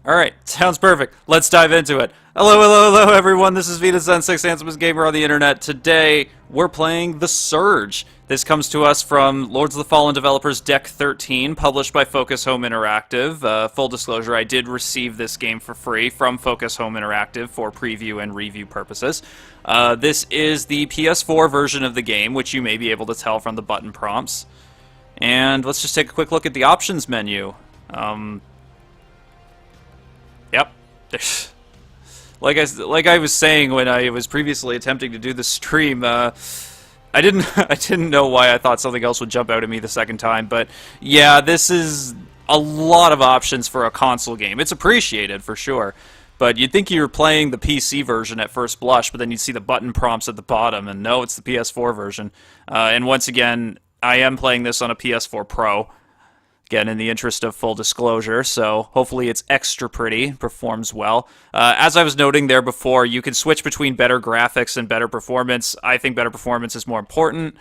Alright, sounds perfect. Let's dive into it. Hello, hello, hello, everyone. This is Vita76, handsomest gamer on the internet. Today, we're playing The Surge. This comes to us from Lords of the Fallen developers Deck 13, published by Focus Home Interactive. Full disclosure, I did receive this game for free from Focus Home Interactive for preview and review purposes. This is the PS4 version of the game, which you may be able to tell from the button prompts. And let's just take a quick look at the options menu. Yep. Like I was saying when I was previously attempting to do the stream, I didn't know why I thought something else would jump out at me the second time, but yeah, this is a lot of options for a console game. It's appreciated for sure, but you'd think you were playing the PC version at first blush, but then you'd see the button prompts at the bottom, and no, it's the PS4 version. And once again, I am playing this on a PS4 Pro. Again, in the interest of full disclosure, so hopefully it's extra pretty, performs well. As I was noting there before, you can switch between better graphics and better performance. I think better performance is more important.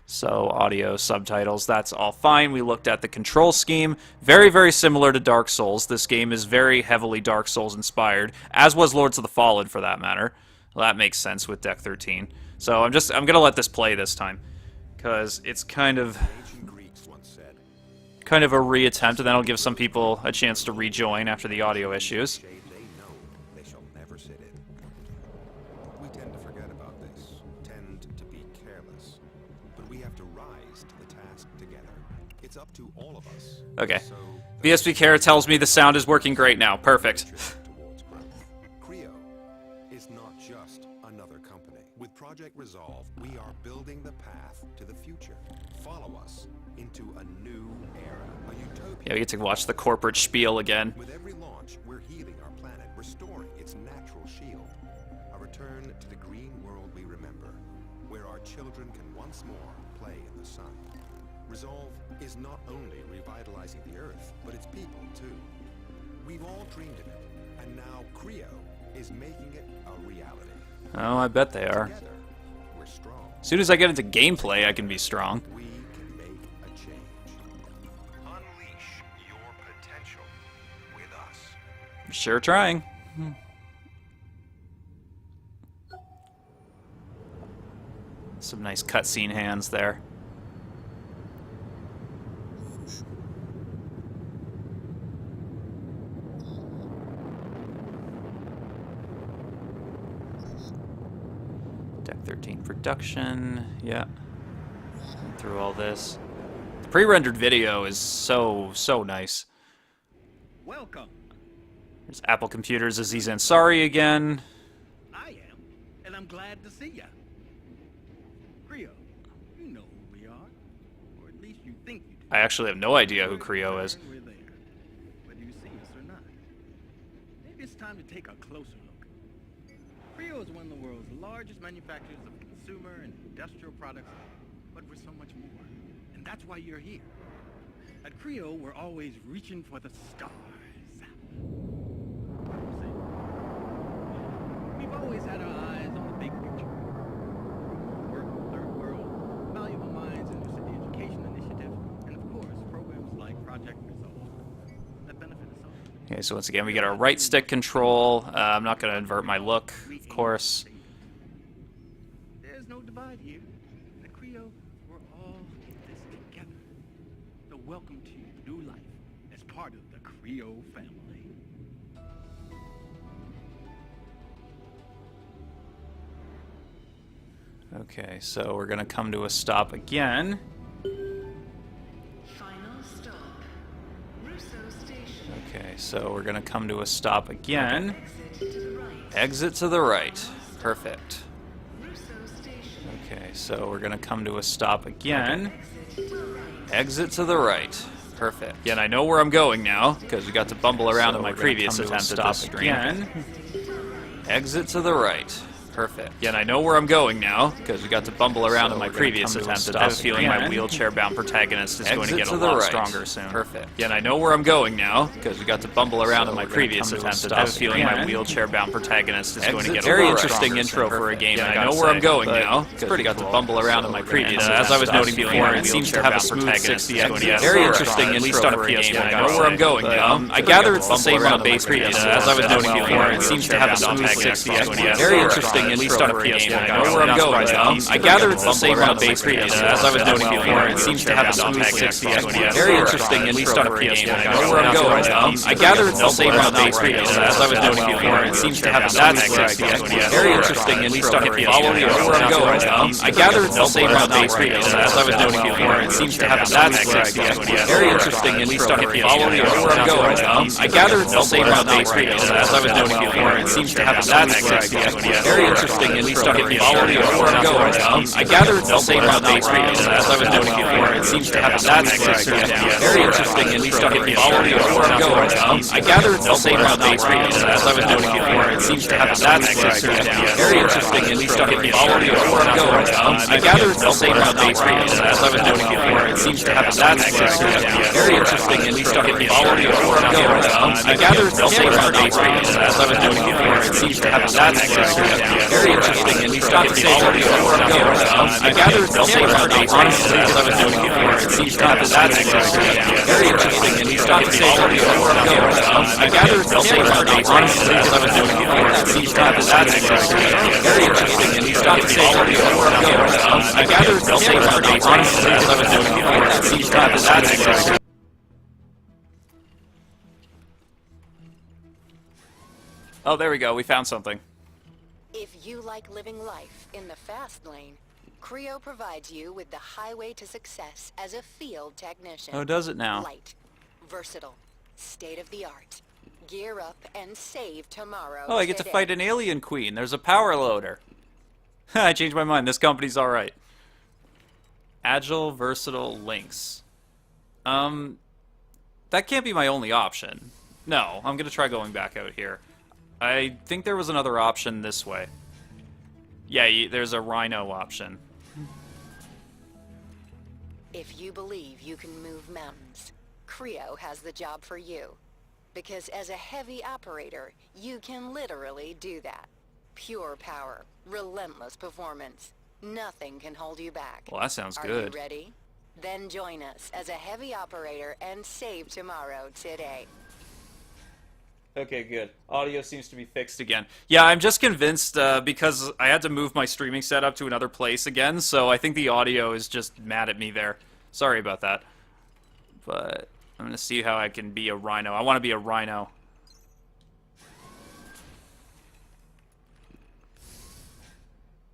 So audio, subtitles, that's all fine. We looked at the control scheme. Very, very similar to Dark Souls. This game is very heavily Dark Souls inspired, as was Lords of the Fallen for that matter. Well, that makes sense with Deck 13. So I'm going to let this play this time, because it's kind of a reattempt, and then I'll give some people a chance to rejoin after the audio issues. They shall never sit in. We tend to forget about this, tend to be careless, but we have to rise to the task together. It's up to all of us. Okay. So, VSP Care tells me the sound is working great now. Perfect. Creo is not just another company. With Project Resolve, we are building the path to the future. Follow us into a new era, a utopia. Yeah, we get to watch the corporate spiel again. With every launch, we're healing our planet, restoring its natural shield. A return to the green world we remember, where our children can once more play in the sun. Resolve is not only revitalizing the Earth, but its people too. We've all dreamed of it, and now Creo is making it a reality. Oh, I bet they are. Together, we're strong. As soon as I get into gameplay, I can be strong. We can make a change. Unleash your potential with us. Sure trying. Some nice cutscene hands there. Deck 13 production, yeah. Through all this. The pre-rendered video is so nice. Welcome. There's Apple Computers' Aziz Ansari again. I am, and I'm glad to see ya. Creo, you know who we are, or at least you think you do. I actually have no idea who Creo is. We're there, whether you see us or not. Maybe it's time to take a closer look. Creo is one of the world's largest manufacturers of consumer and industrial products, but we're so much more. And that's why you're here. At Creo, we're always reaching for the stars. We've always had our eyes on the big picture. Work in the third world, valuable minds in the city education initiative, and of course, programs like Project Resolve that benefit us all. Okay, so once again, we get our right stick control. I'm not going to invert my look, of course. There's no divide here. At Creo, we're all in this together. So welcome to new life as part of the Creo family. Okay, so we're going to come to a stop again. Final stop. Russo Station. Okay, so we're going to come to a stop again. Exit to the right. Exit to the right. Perfect. Russo Station. Okay, so we're going to come to a stop again. Exit to the right. Exit to the right. Perfect. Again, I know where I'm going now, because we got to bumble around in my previous attempt at this stream. Again. Exit to the right. Perfect. Yeah, and I know where I'm going now, because we got to bumble around in my previous attempt, and I have a feeling my wheelchair-bound protagonist is going to get a lot stronger soon. Perfect. Yeah, and I know where I'm going now, because we got to bumble around in my previous attempt, and I have a feeling my wheelchair-bound protagonist is going to get a very interesting intro for a game. And I know where I'm going now, because we got to bumble around in my previous attempt. As I was noting before, it seems to have a smooth 60 FPS. Very interesting, at least on a PS1. I know where I'm going now. I gather it's the same on a base previous. As I was noting before, it seems to have a smooth 60 FPS. Very interesting, at least on a PS1. I know where I'm going now. I gather it's the same on a base previous. As I was noting before, it seems to have a smooth 60 FPS. Very interesting, at least on a PS1. I know where I'm going now. I gather it's the same on a base previous. As I was noting before, it seems to have a smooth 60 FPS. Very interesting, at least on a PS1. I know where I'm going now. I gather it's the same on a base previous. As I was noting before, it seems to have a smooth 60 FPS. Very interesting, at least on a PS1. I know where I'm going now. I gather it's the same on a base previous. As I was noting before, it seems to have a smooth 60 FPS. Very interesting, at least on a PS1. I know where I'm going now. I gather it's the same on a base previous. As I was noting before, it seems to have a smooth 60 FPS. Very interesting, at least on a PS1. I know where I'm going now. I gather it's the same on a base previous. As I was noting before, it seems to have a smooth 60 FPS. Very interesting, at least on a PS1. I know where I'm going now. I gather it's the same on a base previous. As I was noting before, it seems to have a smooth 60 FPS. Very interesting, at least on a PS1. I know where I'm going now. I gather it's the same on a base previous. As I was noting before, it seems to have a smooth 60 FPS. Very interesting, at least on a PS1. I know where I'm going now. I gather it's the same on a base previous. As I was noting before, it seems to have a smooth 60 FPS. Very interesting, at least on a PS1. I know where I'm going now. I gather it's the same on a base previous. As I was noting before, it seems to have a smooth 60 FPS. Very interesting, at least on a PS1. I know where I'm going now. I gather it's the same on a base previous. As I was noting before, it seems to have a smooth 60 FPS. Oh, there we go. We found something. If you like living life in the fast lane, Creo provides you with the highway to success as a field technician. Oh, does it now? Light, versatile, state-of-the-art. Gear up and save tomorrow. Oh, I get to today. fight an alien queen. There's a power loader. I changed my mind. This company's alright. Agile, versatile, links. That can't be my only option. No, I'm gonna try going back out here. I think there was another option this way. Yeah, there's a rhino option. If you believe you can move mountains, Creo has the job for you. Because as a heavy operator, you can literally do that. Pure power, relentless performance. Nothing can hold you back. Well, that sounds Are good. you ready? Then join us as a heavy operator and save tomorrow today. Okay, good. Audio seems to be fixed again. Yeah, I'm just convinced because I had to move my streaming setup to another place again, so I think the audio is just mad at me there. Sorry about that. But I'm going to see how I can be a rhino. I want to be a rhino.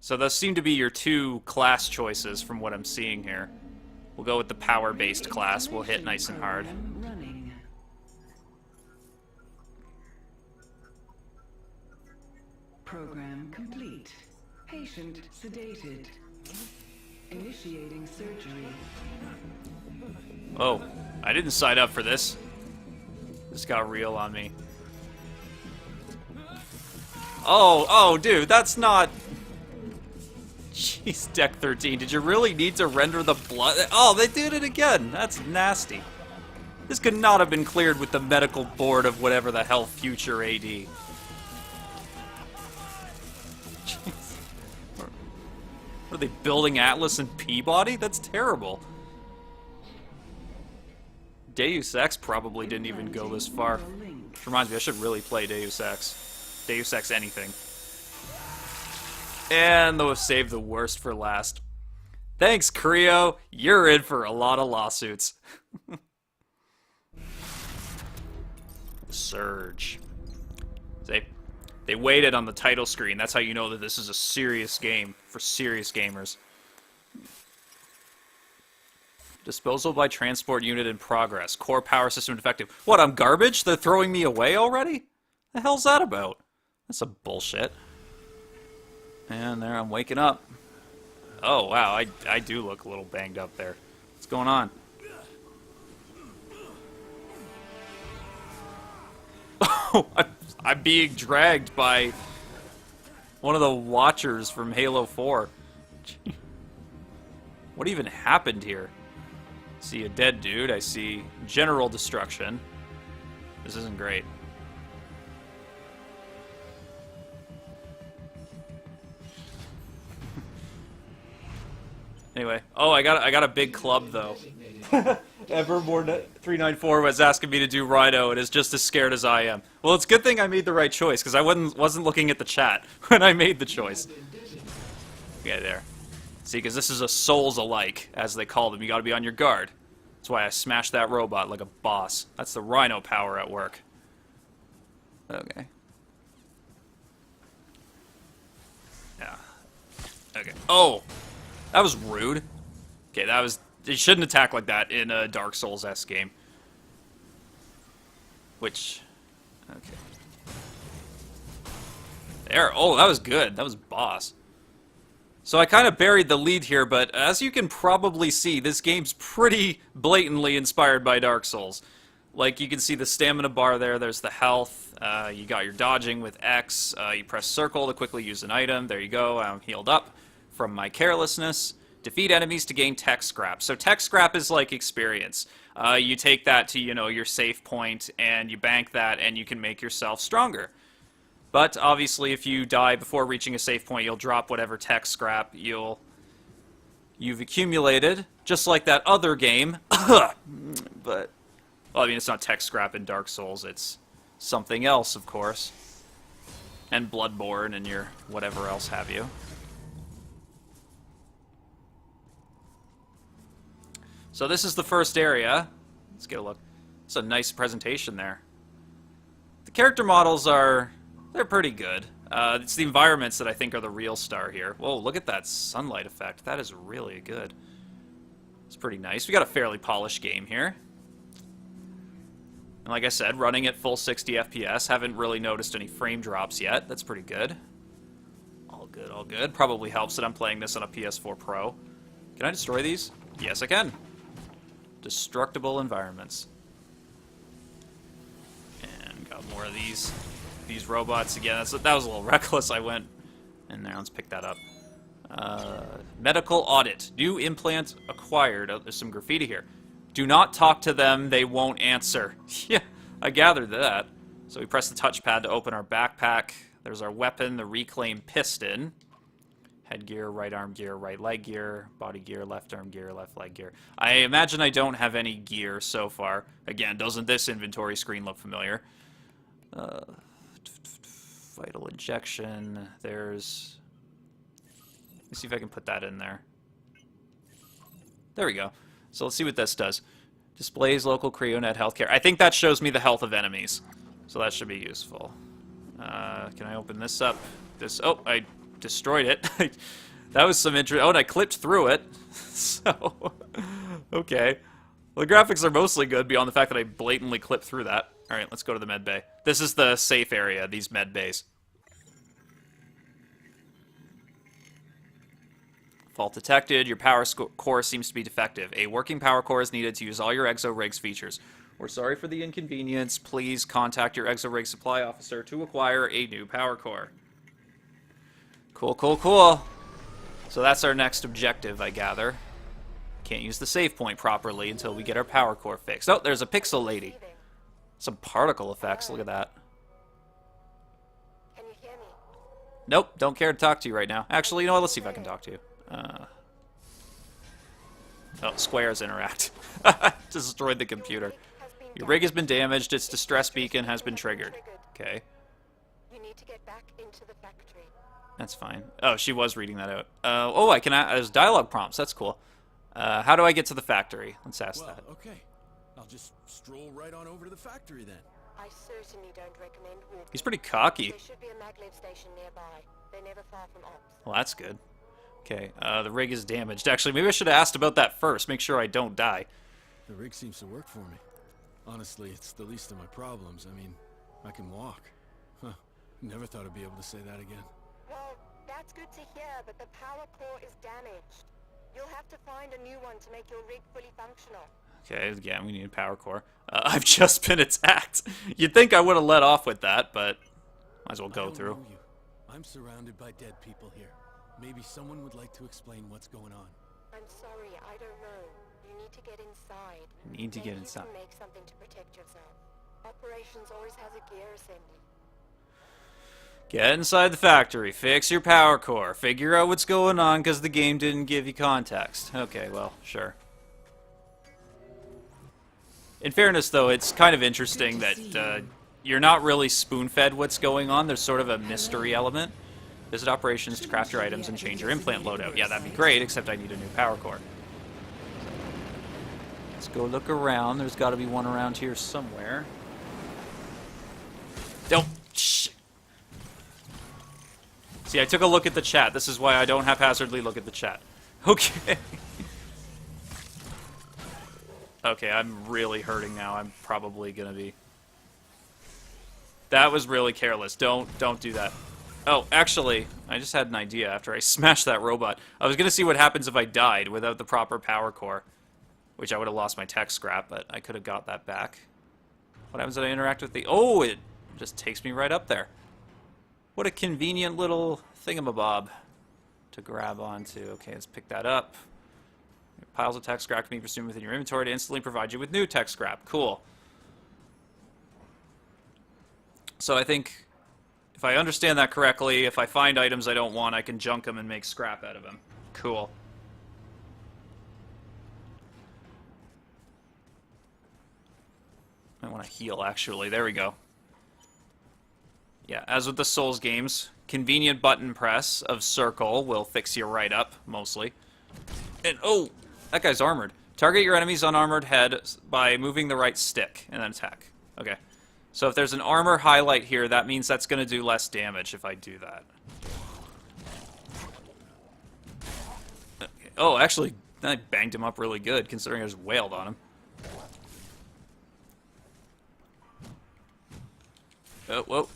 So those seem to be your two class choices from what I'm seeing here. We'll go with the power-based class. We'll hit nice and hard. Running. Program complete. Patient sedated. Initiating surgery. Oh, I didn't sign up for this. This got real on me. Oh, dude, that's not... Jeez, Deck 13, did you really need to render the blood? Oh, they did it again! That's nasty. This could not have been cleared with the medical board of whatever the hell future AD. Jeez. What are they building Atlas and Peabody? That's terrible. Deus Ex probably didn't even go this far. Which reminds me, I should really play Deus Ex. Deus Ex anything. And they'll save the worst for last. Thanks, Creo. You're in for a lot of lawsuits. Surge. They waited on the title screen. That's how you know that this is a serious game for serious gamers. Disposal by transport unit in progress. Core power system defective. What, I'm garbage? They're throwing me away already? The hell's that about? That's some bullshit. And there I'm waking up. Oh, wow, I do look a little banged up there. What's going on? Oh, I'm being dragged by... One of the Watchers from Halo 4. What even happened here? I see a dead dude. I see general destruction. This isn't great. Anyway, oh, I got a big club though. Evermore 394 was asking me to do Rhino and is just as scared as I am. Well, it's a good thing I made the right choice because I wasn't looking at the chat when I made the choice. Okay, there. See, because this is a Soulsalike, as they call them. You got to be on your guard. That's why I smashed that robot like a boss. That's the Rhino power at work. Okay. Yeah. Okay. Oh! That was rude. Okay, that was... You shouldn't attack like that in a Dark Souls-esque game. Which... Okay. There. Oh, that was good. That was boss. So I kind of buried the lead here, but as you can probably see, this game's pretty blatantly inspired by Dark Souls. Like, you can see the stamina bar there, there's the health, you got your dodging with X, you press circle to quickly use an item, there you go, I'm healed up from my carelessness. Defeat enemies to gain tech scrap. So tech scrap is like experience. You take that to, you know, your save point, and you bank that, and you can make yourself stronger. But obviously, if you die before reaching a save point, you'll drop whatever tech scrap you've accumulated, just like that other game. But, well, I mean, it's not tech scrap in Dark Souls, it's something else, of course. And Bloodborne and your whatever else have you. So this is the first area. Let's get a look. It's a nice presentation there. The character models they're pretty good. It's the environments that I think are the real star here. Whoa, look at that sunlight effect. That is really good. It's pretty nice. We got a fairly polished game here. And like I said, running at full 60 FPS. Haven't really noticed any frame drops yet. That's pretty good. All good, all good. Probably helps that I'm playing this on a PS4 Pro. Can I destroy these? Yes, I can. Destructible environments. And got more of these robots again. That was a little reckless. I went in there. Let's pick that up. Medical audit. New implant acquired. Oh, there's some graffiti here. Do not talk to them. They won't answer. Yeah, I gathered that. So we press the touchpad to open our backpack. There's our weapon, the reclaim piston. Headgear, right arm gear, right leg gear, body gear, left arm gear, left leg gear. I imagine I don't have any gear so far. Again, doesn't this inventory screen look familiar? Vital injection. There's... Let me see if I can put that in there. There we go. So let's see what this does. Displays local CryoNet healthcare. I think that shows me the health of enemies. So that should be useful. Can I open this up? Oh, I destroyed it. That was some interest. Oh, and I clipped through it. So, okay. Well, the graphics are mostly good beyond the fact that I blatantly clipped through that. All right, let's go to the med bay. This is the safe area, these med bays. Fault detected. Your power core seems to be defective. A working power core is needed to use all your ExoRig's features. We're sorry for the inconvenience. Please contact your ExoRig supply officer to acquire a new power core. Cool, cool, cool. So that's our next objective, I gather. Can't use the save point properly until we get our power core fixed. Oh, there's a pixel lady. Some particle effects. Look at that. Can you hear me? Nope, don't care to talk to you right now. Actually, you know what? Let's see if I can talk to you. Oh, squares interact. Destroyed the computer. Your rig has been damaged. Its distress beacon has been triggered. Okay. You need to get back into the factory. That's fine. Oh, she was reading that out. Oh, I can. There's dialogue prompts. That's cool. How do I get to the factory? Let's ask that. Okay. I'll just stroll right on over to the factory then. I certainly don't recommend walking. He's pretty cocky. There should be a maglev station nearby. They're never far from ops. Well, that's good. Okay, the rig is damaged. Actually, maybe I should have asked about that first. Make sure I don't die. The rig seems to work for me. Honestly, it's the least of my problems. I mean, I can walk. Huh. Never thought I'd be able to say that again. Well, that's good to hear, but the power core is damaged. You'll have to find a new one to make your rig fully functional. Okay, again, we need a power core. I've just been attacked. You'd think I would have let off with that, but might as well go through. I'm surrounded by dead people here. Maybe someone would like to explain what's going on. I'm sorry, I don't know. You need to get inside. Need to get inside. You can make something to protect yourself. Operations always has a gear assembly. Get inside the factory, fix your power core, figure out what's going on because the game didn't give you context. Okay, well, sure. In fairness, though, it's kind of interesting that you're not really spoon-fed what's going on. There's sort of a mystery element. Visit operations to craft your items and change your implant loadout. Yeah, that'd be great, except I need a new power core. Let's go look around. There's got to be one around here somewhere. Don't... Shh. See, I took a look at the chat. This is why I don't haphazardly look at the chat. Okay. Okay, I'm really hurting now. I'm probably gonna be... That was really careless. Don't do that. Oh, actually, I just had an idea after I smashed that robot. I was gonna see what happens if I died without the proper power core. Which I would have lost my tech scrap, but I could have got that back. What happens if I interact with the... Oh, it just takes me right up there. What a convenient little thingamabob to grab onto. Okay, let's pick that up. Piles of tech scrap can be consumed within your inventory to instantly provide you with new tech scrap. Cool. So I think, if I understand that correctly, if I find items I don't want, I can junk them and make scrap out of them. Cool. I want to heal, actually. There we go. Yeah, as with the Souls games, convenient button press of circle will fix you right up, mostly. And, oh, that guy's armored. Target your enemy's unarmored head by moving the right stick, and then attack. Okay. So if there's an armor highlight here, that means that's going to do less damage if I do that. Okay. Oh, actually, I banged him up really good, considering I just wailed on him. Oh, whoa.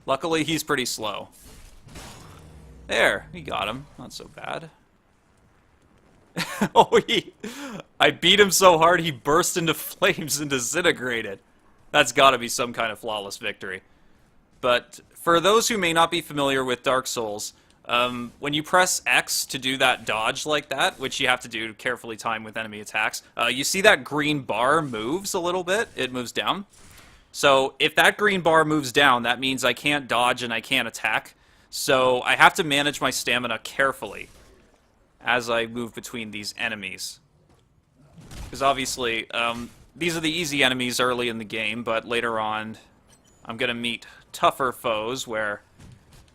Luckily, he's pretty slow. There, we got him. Not so bad. Oh, I beat him so hard he burst into flames and disintegrated. That's got to be some kind of flawless victory. But for those who may not be familiar with Dark Souls, when you press X to do that dodge like that, which you have to do to carefully time with enemy attacks, you see that green bar moves a little bit. It moves down. So if that green bar moves down, that means I can't dodge and I can't attack. So I have to manage my stamina carefully as I move between these enemies. Because obviously, these are the easy enemies early in the game, but later on, I'm going to meet tougher foes where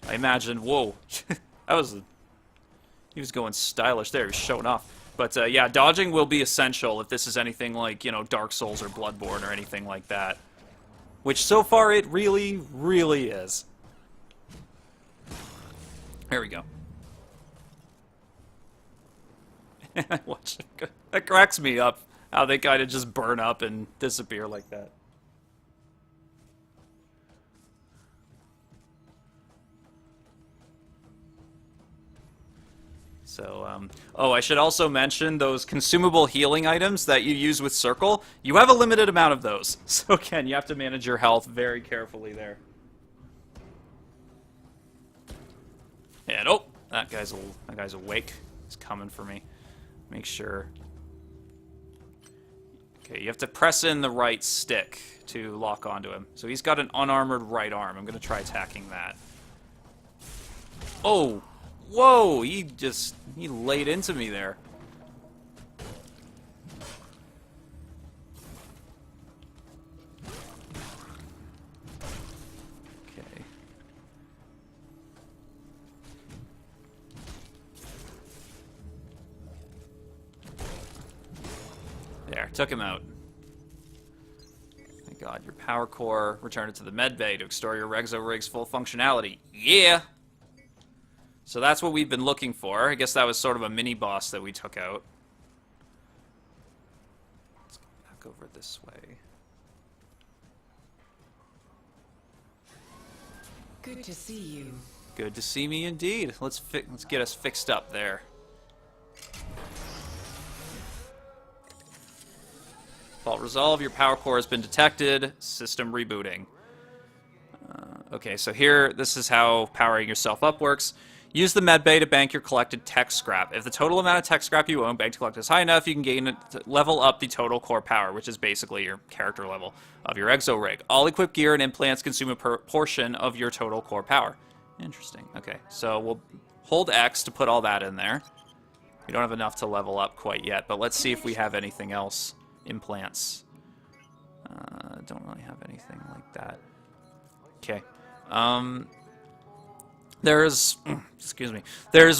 I imagine, whoa, he was going stylish there, he was showing off. But yeah, dodging will be essential if this is anything like, you know, Dark Souls or Bloodborne or anything like that. Which so far it really, really is. There we go. Watch it. That cracks me up, how they kind of just burn up and disappear like that. So, oh, I should also mention those consumable healing items that you use with Circle. You have a limited amount of those. So again, you have to manage your health very carefully there. And, oh, that guy's awake. He's coming for me. Make sure. Okay, you have to press in the right stick to lock onto him. So he's got an unarmored right arm. I'm going to try attacking that. Oh! Whoa! He laid into me there. Okay. There, took him out. Thank God, your power core, return it to the med bay to restore your Rexo rig's full functionality. Yeah! So that's what we've been looking for. I guess that was sort of a mini-boss that we took out. Let's go back over this way. Good to see you. Good to see me indeed. Let's get us fixed up there. Fault resolved. Your power core has been detected. System rebooting. Okay, so here, this is how powering yourself up works. Use the medbay to bank your collected tech scrap. If the total amount of tech scrap you own banked to collect is high enough, you can gain it to level up the total core power, which is basically your character level of your exo rig. All equipped gear and implants consume a portion of your total core power. Interesting. Okay, so we'll hold X to put all that in there. We don't have enough to level up quite yet, but let's see if we have anything else. Implants. Don't really have anything like that. Okay. There's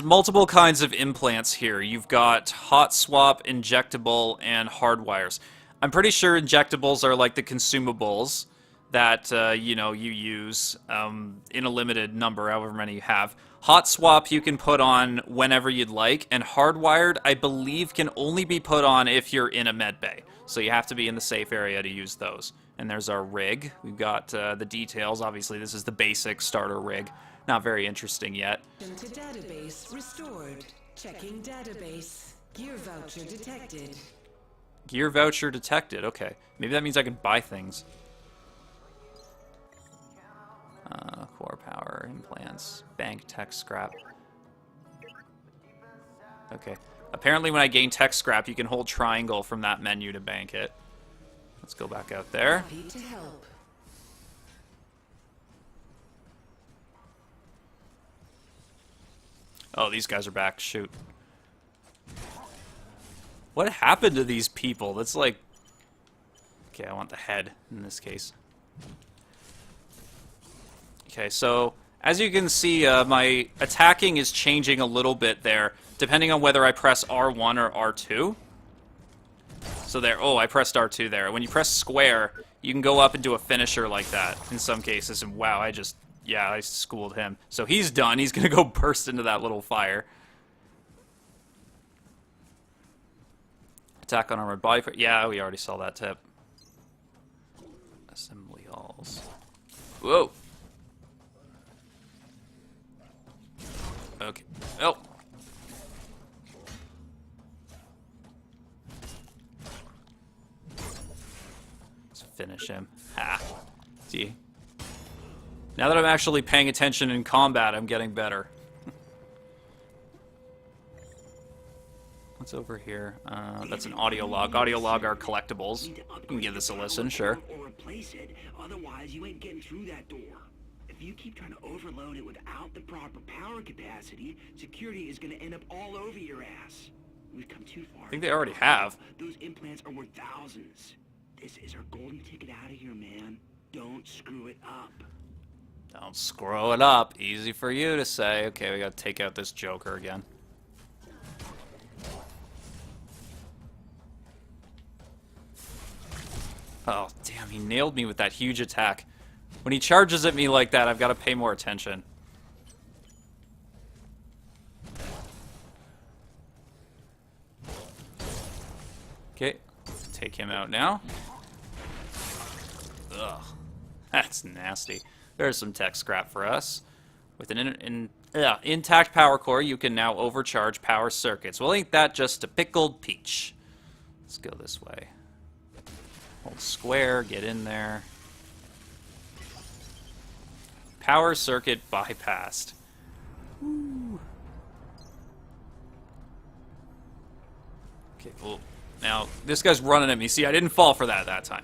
multiple kinds of implants here. You've got hot swap, injectable, and hardwires. I'm pretty sure injectables are like the consumables that you use in a limited number, however many you have. Hot swap you can put on whenever you'd like, and hardwired I believe can only be put on if you're in a med bay. So you have to be in the safe area to use those. And there's our rig. We've got the details. Obviously, this is the basic starter rig. Not very interesting yet. To database restored. Checking database. Gear voucher detected. Gear voucher detected. Okay. Maybe that means I can buy things. Core power, implants, bank tech scrap. Okay. Apparently when I gain tech scrap, you can hold triangle from that menu to bank it. Let's go back out there. Happy to help. Oh, these guys are back. Shoot. What happened to these people? That's like... Okay, I want the head in this case. Okay, so as you can see, my attacking is changing a little bit there, depending on whether I press R1 or R2. So there, oh, I pressed R2 there. When you press square, you can go up and do a finisher like that in some cases. And wow, I schooled him. So he's done. He's going to go burst into that little fire. Attack on armored body. Yeah, we already saw that tip. Assembly halls. Whoa. Okay. Oh. Let's finish him. Ha. See? Now that I'm actually paying attention in combat, I'm getting better. What's over here? That's an audio log. Audio log are collectibles. You can give this a listen, sure. Or replace it. Otherwise, you ain't getting through that door. If you keep trying to overload it without the proper power capacity, security is going to end up all over your ass. We've come too far. I think they already have. Those implants are worth thousands. This is our golden ticket out of here, man. Don't screw it up. Don't screw it up. Easy for you to say. Okay, we gotta take out this Joker again. Oh, damn, he nailed me with that huge attack. When he charges at me like that, I've got to pay more attention. Okay, take him out now. Ugh, that's nasty. There's some tech scrap for us. With an intact power core, you can now overcharge power circuits. Well, ain't that just a pickled peach? Let's go this way. Hold square, get in there. Power circuit bypassed. Woo. Okay, well, now this guy's running at me. See, I didn't fall for that time.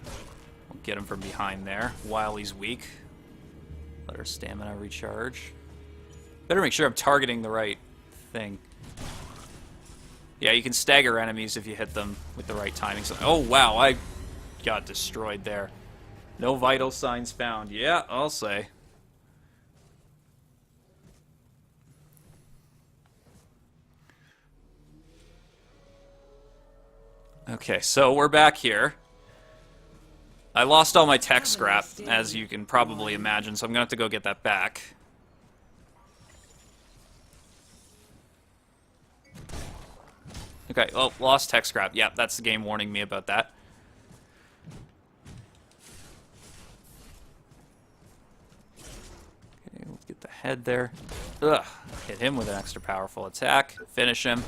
We'll get him from behind there while he's weak. Let our stamina recharge. Better make sure I'm targeting the right thing. Yeah, you can stagger enemies if you hit them with the right timing. So, oh, wow, I got destroyed there. No vital signs found. Yeah, I'll say. Okay, so we're back here. I lost all my tech scrap, as you can probably imagine, so I'm gonna have to go get that back. Okay, oh, lost tech scrap. Yeah, that's the game warning me about that. Okay, let's get the head there. Ugh, hit him with an extra powerful attack. Finish him.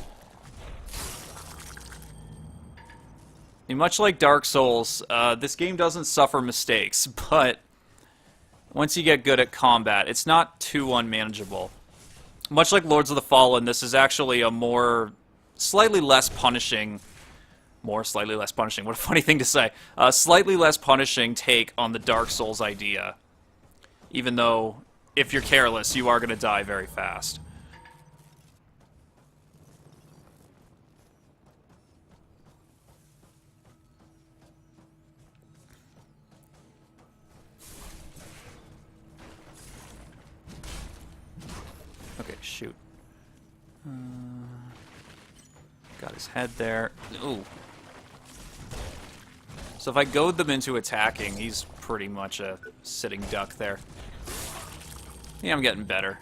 And much like Dark Souls, this game doesn't suffer mistakes, but Once you get good at combat, it's not too unmanageable. Much like Lords of the Fallen, this is actually a slightly less punishing, what a funny thing to say, slightly less punishing take on the Dark Souls idea. Even though, if you're careless, you are going to die very fast. Okay, shoot. Got his head there. Ooh. So if I goad them into attacking, he's pretty much a sitting duck there. Yeah, I'm getting better.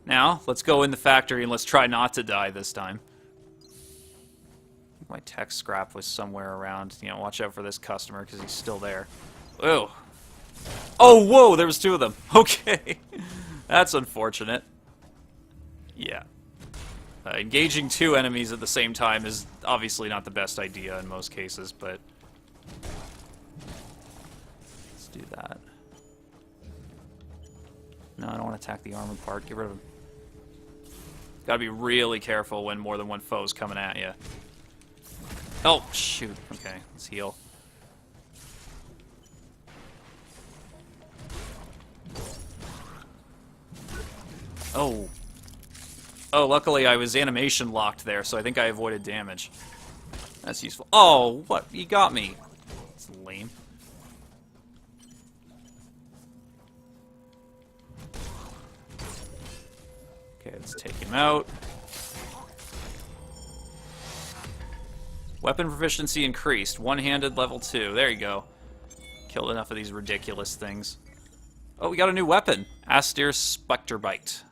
Now, let's go in the factory and let's try not to die this time. My tech scrap was somewhere around. You know, watch out for this customer because he's still there. Ooh. Oh, whoa, there was two of them. Okay. That's unfortunate. Yeah. Engaging two enemies at the same time is obviously not the best idea in most cases, but... let's do that. No, I don't want to attack the armored part. Get rid of him. Gotta be really careful when more than one foe's coming at you. Oh, shoot. Okay, let's heal. Oh. Oh, luckily I was animation locked there, so I think I avoided damage. That's useful. Oh, what? You got me. That's lame. Okay, let's take him out. Weapon proficiency increased. One-handed level 2. There you go. Killed enough of these ridiculous things. Oh, we got a new weapon. Astir Spectre Bite.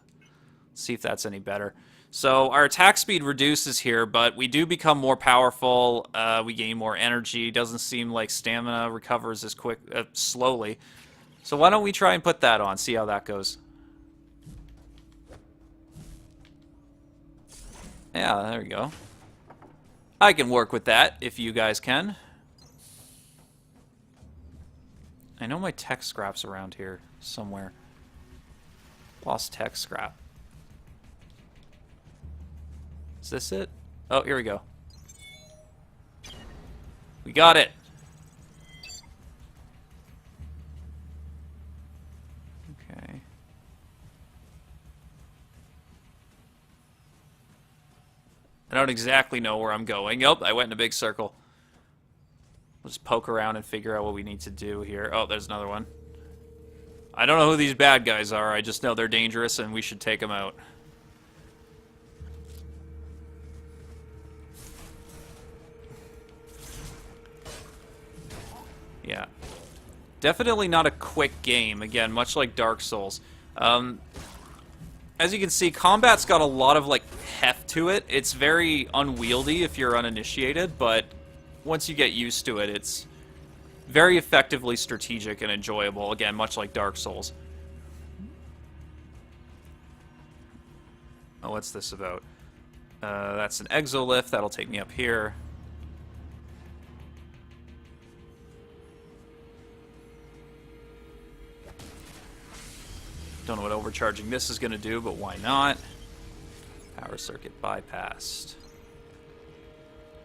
Let's see if that's any better. So our attack speed reduces here, but we do become more powerful. We gain more energy. Doesn't seem like stamina recovers as slowly. So why don't we try and put that on, see how that goes. Yeah, there we go. I can work with that, if you guys can. I know my tech scrap's around here somewhere. Lost tech scrap. Is this it? Oh, here we go. We got it! Okay. I don't exactly know where I'm going. Yep, I went in a big circle. We'll just poke around and figure out what we need to do here. Oh, there's another one. I don't know who these bad guys are. I just know they're dangerous and we should take them out. Yeah. Definitely not a quick game. Again, much like Dark Souls. As you can see, combat's got a lot of, like, heft to it. It's very unwieldy if you're uninitiated, but once you get used to it, it's very effectively strategic and enjoyable. Again, much like Dark Souls. Oh, what's this about? That's an exolift. That'll take me up here. Don't know what overcharging this is going to do, but why not? Power circuit bypassed.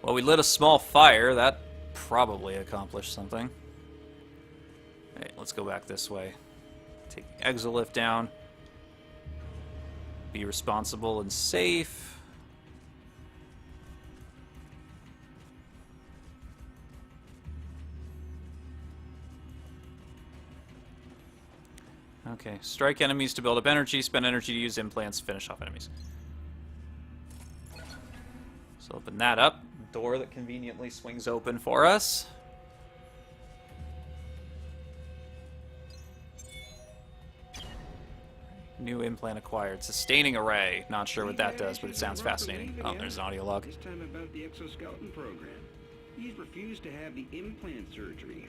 Well, we lit a small fire. That probably accomplished something. Hey, let's go back this way. Take the exolift down. Be responsible and safe. Okay, strike enemies to build up energy, spend energy to use implants, finish off enemies. So open that up. Door that conveniently swings open for us. New implant acquired. Sustaining array. Not sure what that does, but it sounds fascinating. Oh, there's an audio log. This time about the exoskeleton program. He's refused to have the implant surgery.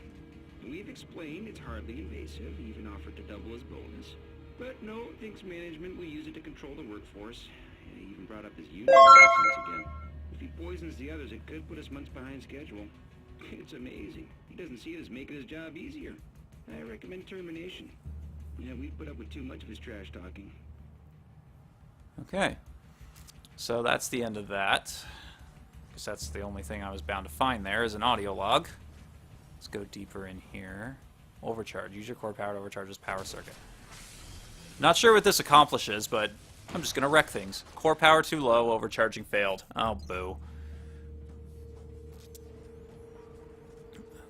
We've explained it's hardly invasive, even offered to double his bonus. But no, thinks management will use it to control the workforce. He even brought up his union license again. If he poisons the others, it could put us months behind schedule. It's amazing. He doesn't see it as making his job easier. I recommend termination. Yeah, we've put up with too much of his trash talking. Okay. So that's the end of that. Because that's the only thing I was bound to find there is an audio log. Let's go deeper in here. Overcharge. Use your core power to overcharge this power circuit. Not sure what this accomplishes, but I'm just going to wreck things. Core power too low, overcharging failed. Oh, boo.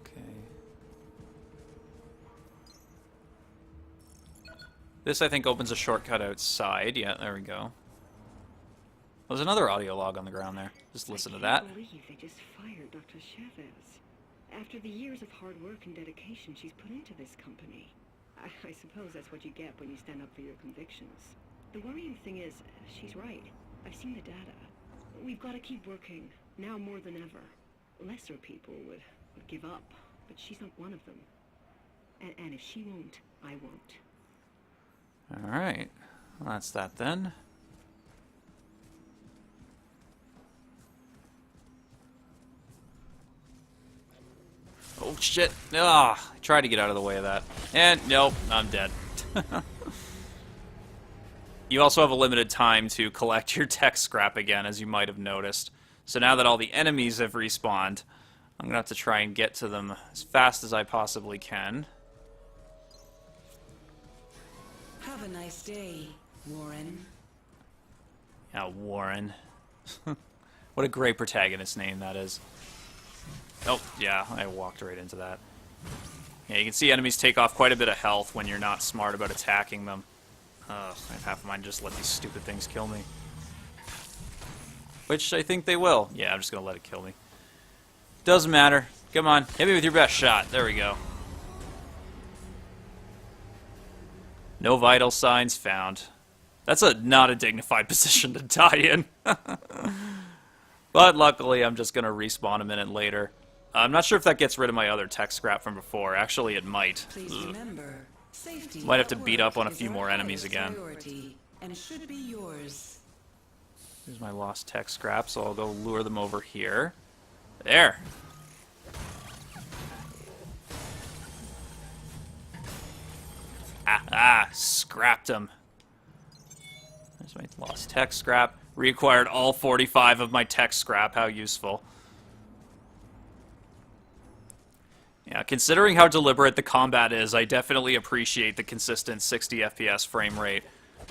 Okay. This, I think, opens a shortcut outside. Yeah, there we go. There's another audio log on the ground there. Just listen to that. I can't believe they just fired Dr. Chavez. After the years of hard work and dedication she's put into this company. I suppose that's what you get when you stand up for your convictions. The worrying thing is, she's right. I've seen the data. We've got to keep working, now more than ever. Lesser people would give up, but she's not one of them. And if she won't, I won't. Alright. Well, that's that then. Oh shit. Ah, I tried to get out of the way of that. And nope, I'm dead. You also have a limited time to collect your tech scrap again, as you might have noticed. So now that all the enemies have respawned, I'm gonna have to try and get to them as fast as I possibly can. Have a nice day, Warren. Yeah, Warren. What a great protagonist name that is. Oh, yeah, I walked right into that. Yeah, you can see enemies take off quite a bit of health when you're not smart about attacking them. Ugh, half of mine just let these stupid things kill me. Which I think they will. Yeah, I'm just gonna let it kill me. Doesn't matter. Come on, hit me with your best shot. There we go. No vital signs found. That's not a dignified position to die in. But luckily, I'm just gonna respawn a minute later. I'm not sure if that gets rid of my other tech scrap from before. Actually, it might. Please remember, safety Might have to at beat work up on a is few our more enemies highest again. priority and should be yours. Here's my lost tech scrap, so I'll go lure them over here. There. Scrapped them. There's my lost tech scrap. Reacquired all 45 of my tech scrap. How useful. Yeah, considering how deliberate the combat is, I definitely appreciate the consistent 60 FPS frame rate.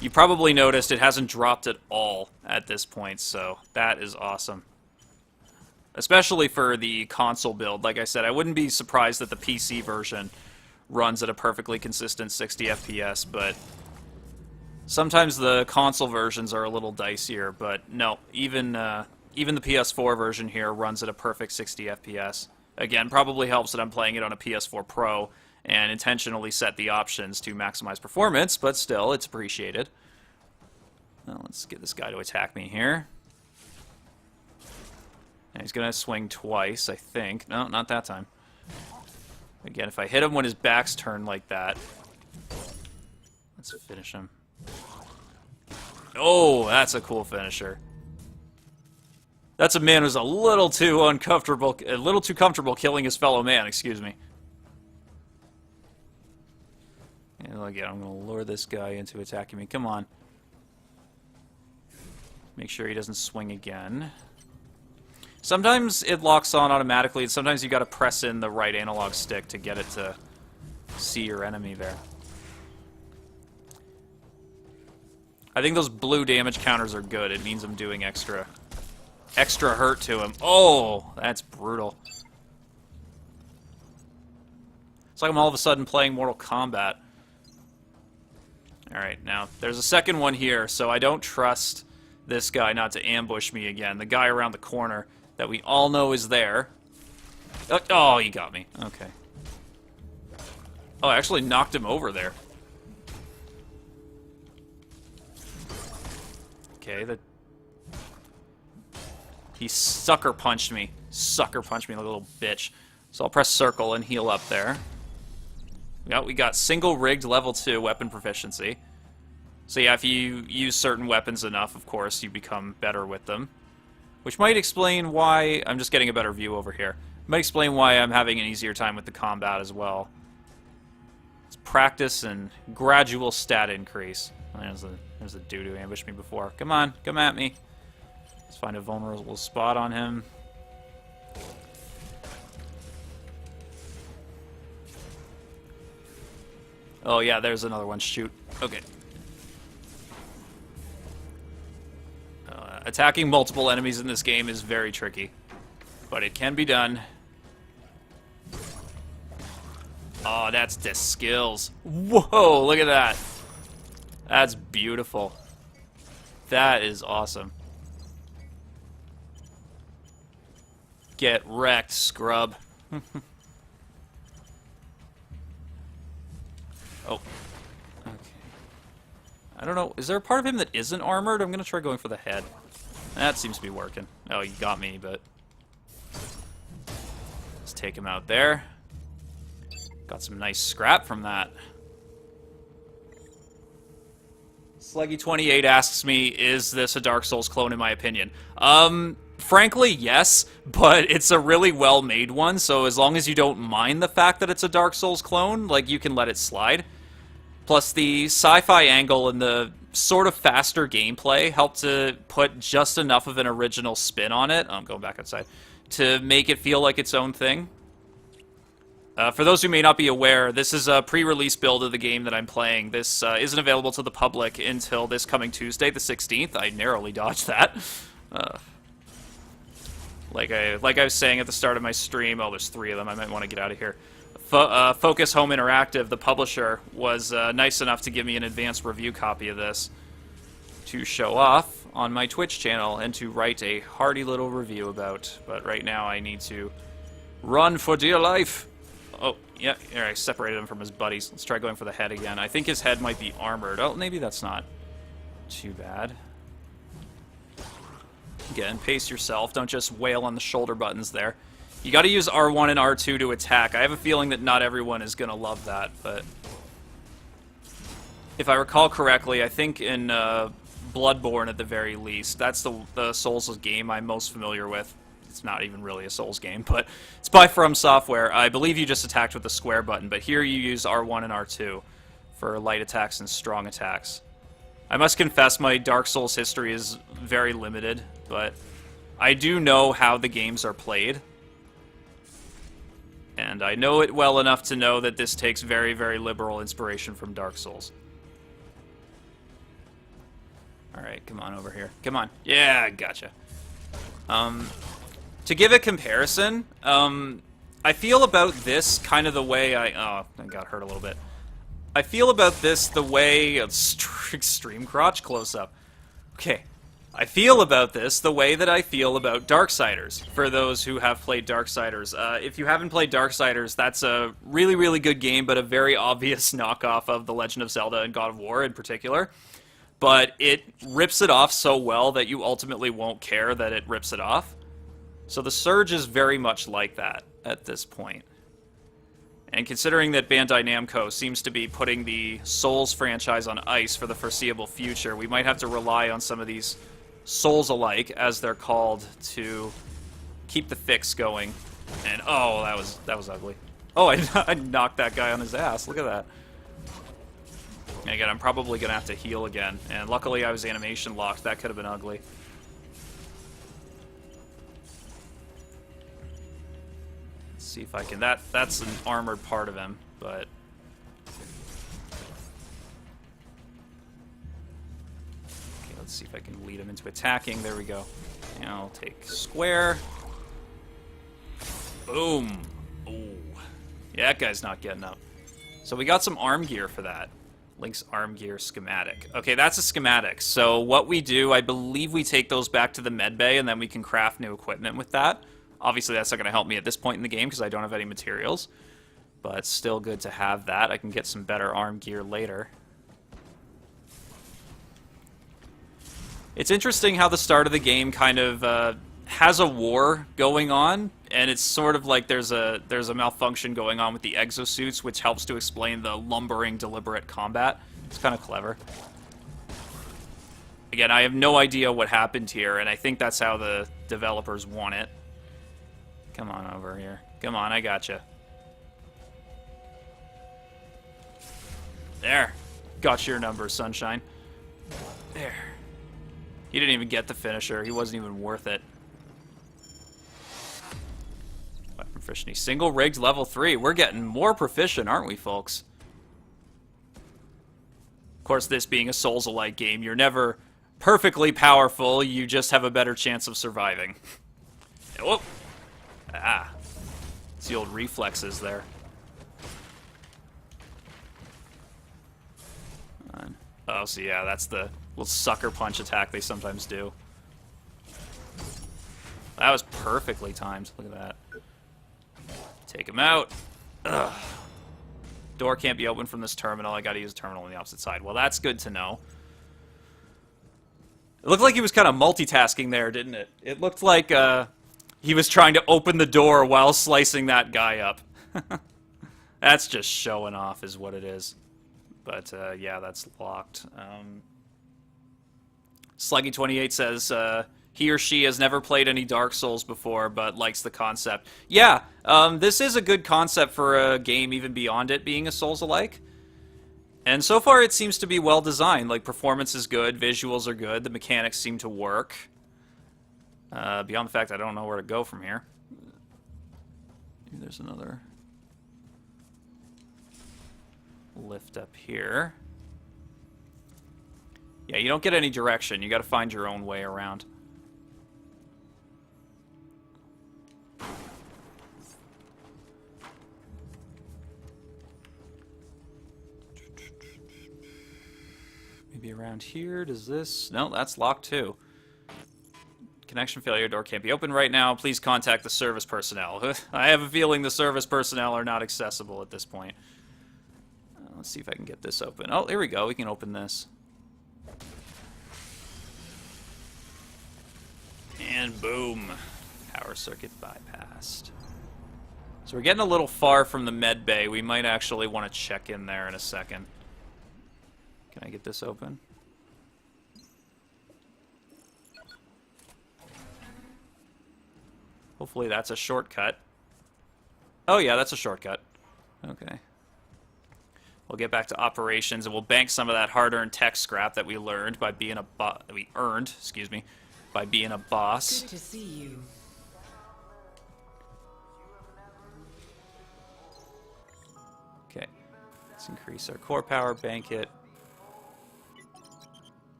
You probably noticed it hasn't dropped at all at this point, so that is awesome. Especially for the console build. Like I said, I wouldn't be surprised that the PC version runs at a perfectly consistent 60 FPS, but sometimes the console versions are a little dicier, but no, even the PS4 version here runs at a perfect 60 FPS. Again, probably helps that I'm playing it on a PS4 Pro and intentionally set the options to maximize performance, but still, it's appreciated. Well, let's get this guy to attack me here. And he's going to swing twice, I think. No, not that time. Again, if I hit him when his back's turned like that, let's finish him. Oh, that's a cool finisher. That's a man who's a little too comfortable killing his fellow man, excuse me. And again, I'm going to lure this guy into attacking me. Come on. Make sure he doesn't swing again. Sometimes it locks on automatically, and sometimes you got to press in the right analog stick to get it to see your enemy there. I think those blue damage counters are good. It means I'm doing extra hurt to him. Oh, that's brutal. It's like I'm all of a sudden playing Mortal Kombat. Alright, now, there's a second one here, so I don't trust this guy not to ambush me again. The guy around the corner that we all know is there. Oh, he got me. Okay. Oh, I actually knocked him over there. Okay, he sucker punched me. Sucker punched me like a little bitch. So I'll press circle and heal up there. We got single rigged level 2 weapon proficiency. So yeah, if you use certain weapons enough, of course, you become better with them. Which might explain why... I'm just getting a better view over here. Might explain why I'm having an easier time with the combat as well. It's practice and gradual stat increase. There's a dude who ambushed me before. Come on, come at me. Let's find a vulnerable spot on him. Oh yeah, there's another one. Shoot. Okay. Attacking multiple enemies in this game is very tricky, but it can be done. Oh, that's the skills. Whoa, look at that. That's beautiful. That is awesome. Get wrecked, scrub. Oh. Okay. I don't know. Is there a part of him that isn't armored? I'm going to try going for the head. That seems to be working. Oh, you got me, but... Let's take him out there. Got some nice scrap from that. Sluggy28 asks me, is this a Dark Souls clone in my opinion? Frankly, yes, but it's a really well-made one, so as long as you don't mind the fact that it's a Dark Souls clone, like, you can let it slide. Plus, the sci-fi angle and the sort of faster gameplay help to put just enough of an original spin on it. I'm going back outside. To make it feel like its own thing. For those who may not be aware, this is a pre-release build of the game that I'm playing. This isn't available to the public until this coming Tuesday, the 16th. I narrowly dodged that. Like I was saying at the start of my stream, oh, there's 3 of them. I might want to get out of here. Focus Home Interactive, the publisher, was nice enough to give me an advanced review copy of this to show off on my Twitch channel and to write a hearty little review about. But right now I need to run for dear life. Oh, yeah, here, I separated him from his buddies. Let's try going for the head again. I think his head might be armored. Oh, maybe that's not too bad. Again, pace yourself. Don't just wail on the shoulder buttons there. You gotta use R1 and R2 to attack. I have a feeling that not everyone is gonna love that, but... If I recall correctly, I think in Bloodborne at the very least, that's the Souls game I'm most familiar with. It's not even really a Souls game, but it's by From Software. I believe you just attacked with the square button, but here you use R1 and R2 for light attacks and strong attacks. I must confess my Dark Souls history is very limited, but I do know how the games are played. And I know it well enough to know that this takes very, very liberal inspiration from Dark Souls. Alright, come on over here. Come on. Yeah, gotcha. To give a comparison, I feel about this kind of the way I got hurt a little bit. I feel about this the way... Extreme crotch close-up. Okay. I feel about this the way that I feel about Darksiders, for those who have played Darksiders. If you haven't played Darksiders, that's a really, really good game, but a very obvious knockoff of The Legend of Zelda and God of War in particular. But it rips it off so well that you ultimately won't care that it rips it off. So the Surge is very much like that at this point. And considering that Bandai Namco seems to be putting the Souls franchise on ice for the foreseeable future, we might have to rely on some of these Soulsalike, as they're called, to keep the fix going. And oh, that was ugly. Oh, I knocked that guy on his ass. Look at that. And again, I'm probably gonna have to heal again. And luckily, I was animation locked. That could have been ugly. Let's see if I can. That's an armored part of him, but. Let's see if I can lead him into attacking. There we go. Now I'll take square. Boom. Ooh. Yeah, that guy's not getting up. So we got some arm gear for that. Link's arm gear schematic. Okay, that's a schematic. So what we do, I believe we take those back to the med bay and then we can craft new equipment with that. Obviously, that's not going to help me at this point in the game because I don't have any materials. But it's still good to have that. I can get some better arm gear later. It's interesting how the start of the game kind of has a war going on, and it's sort of like there's a malfunction going on with the exosuits, which helps to explain the lumbering, deliberate combat. It's kind of clever. Again, I have no idea what happened here, and I think that's how the developers want it. Come on over here. Come on, I gotcha. There. Got your number, Sunshine. There. He didn't even get the finisher. He wasn't even worth it. Weapon proficiency. Single rigged level 3. We're getting more proficient, aren't we, folks? Of course, this being a Souls-alike game, you're never perfectly powerful. You just have a better chance of surviving. Whoop. Ah. It's the old reflexes there. Oh, so yeah, that's the little sucker punch attack they sometimes do. That was perfectly timed. Look at that. Take him out. Ugh. Door can't be opened from this terminal. I gotta use a terminal on the opposite side. Well, that's good to know. It looked like he was kind of multitasking there, didn't it? It looked like he was trying to open the door while slicing that guy up. That's just showing off is what it is. But, yeah, that's locked. Sluggy28 says he or she has never played any Dark Souls before, but likes the concept. Yeah, this is a good concept for a game even beyond it being a Souls-alike. And so far it seems to be well designed. Like, performance is good, visuals are good, the mechanics seem to work. Beyond the fact I don't know where to go from here. Maybe there's another lift up here. Yeah, you don't get any direction. You got to find your own way around. Maybe around here. Does this? No, that's locked too. Connection failure. Door can't be opened right now. Please contact the service personnel. I have a feeling the service personnel are not accessible at this point. Let's see if I can get this open. Oh, here we go. We can open this. And boom. Power circuit bypassed. So we're getting a little far from the med bay. We might actually want to check in there in a second. Can I get this open? Hopefully that's a shortcut. Oh yeah, that's a shortcut. Okay. We'll get back to operations, and we'll bank some of that hard-earned tech scrap that we learned by being a by being a boss. Good to see you. Okay, let's increase our core power, bank it.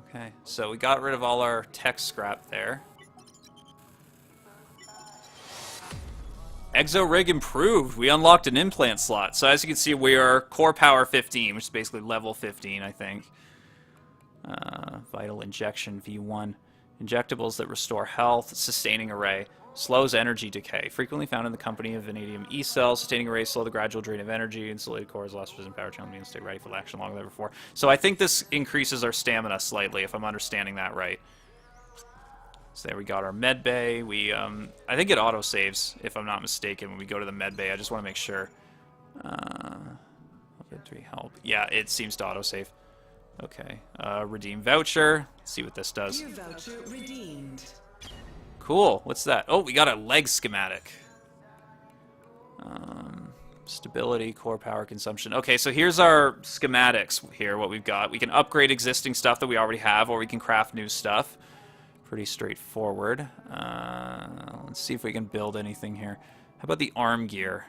Okay, so we got rid of all our tech scrap there. Exo rig improved. We unlocked an implant slot. So as you can see, we are core power 15, which is basically level 15, I think. Vital injection V1. Injectables that restore health. Sustaining array. Slows energy decay. Frequently found in the company of vanadium E cells. Sustaining arrays slow the gradual drain of energy. Insulated cores, lost precision power channel means stay ready for action longer than before. So I think this increases our stamina slightly, if I'm understanding that right. So there we got our med bay. We, I think it auto-saves, if I'm not mistaken, when we go to the med bay. I just want to make sure. Victory help. Yeah, it seems to auto-save. Okay. Redeem voucher. Let's see what this does. Gear voucher redeemed. Cool. What's that? Oh, we got a leg schematic. Stability, core power consumption. Okay, so here's our schematics here, what we've got. We can upgrade existing stuff that we already have, or we can craft new stuff. Pretty straightforward. Let's see if we can build anything here. How about the arm gear?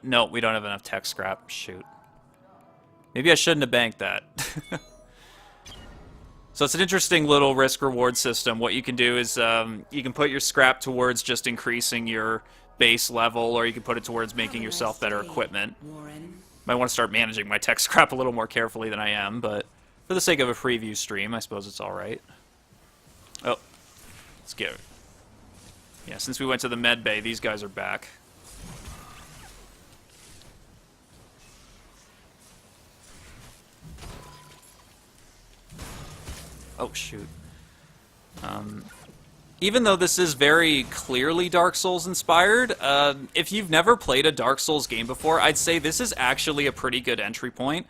No, we don't have enough tech scrap. Shoot. Maybe I shouldn't have banked that. So it's an interesting little risk-reward system. What you can do is you can put your scrap towards just increasing your base level, or you can put it towards making yourself better equipment. Might want to start managing my tech scrap a little more carefully than I am, but for the sake of a preview stream, I suppose it's alright. Oh, let's get it. Yeah, since we went to the med bay, these guys are back. Oh, shoot. Even though this is very clearly Dark Souls inspired, if you've never played a Dark Souls game before, I'd say this is actually a pretty good entry point.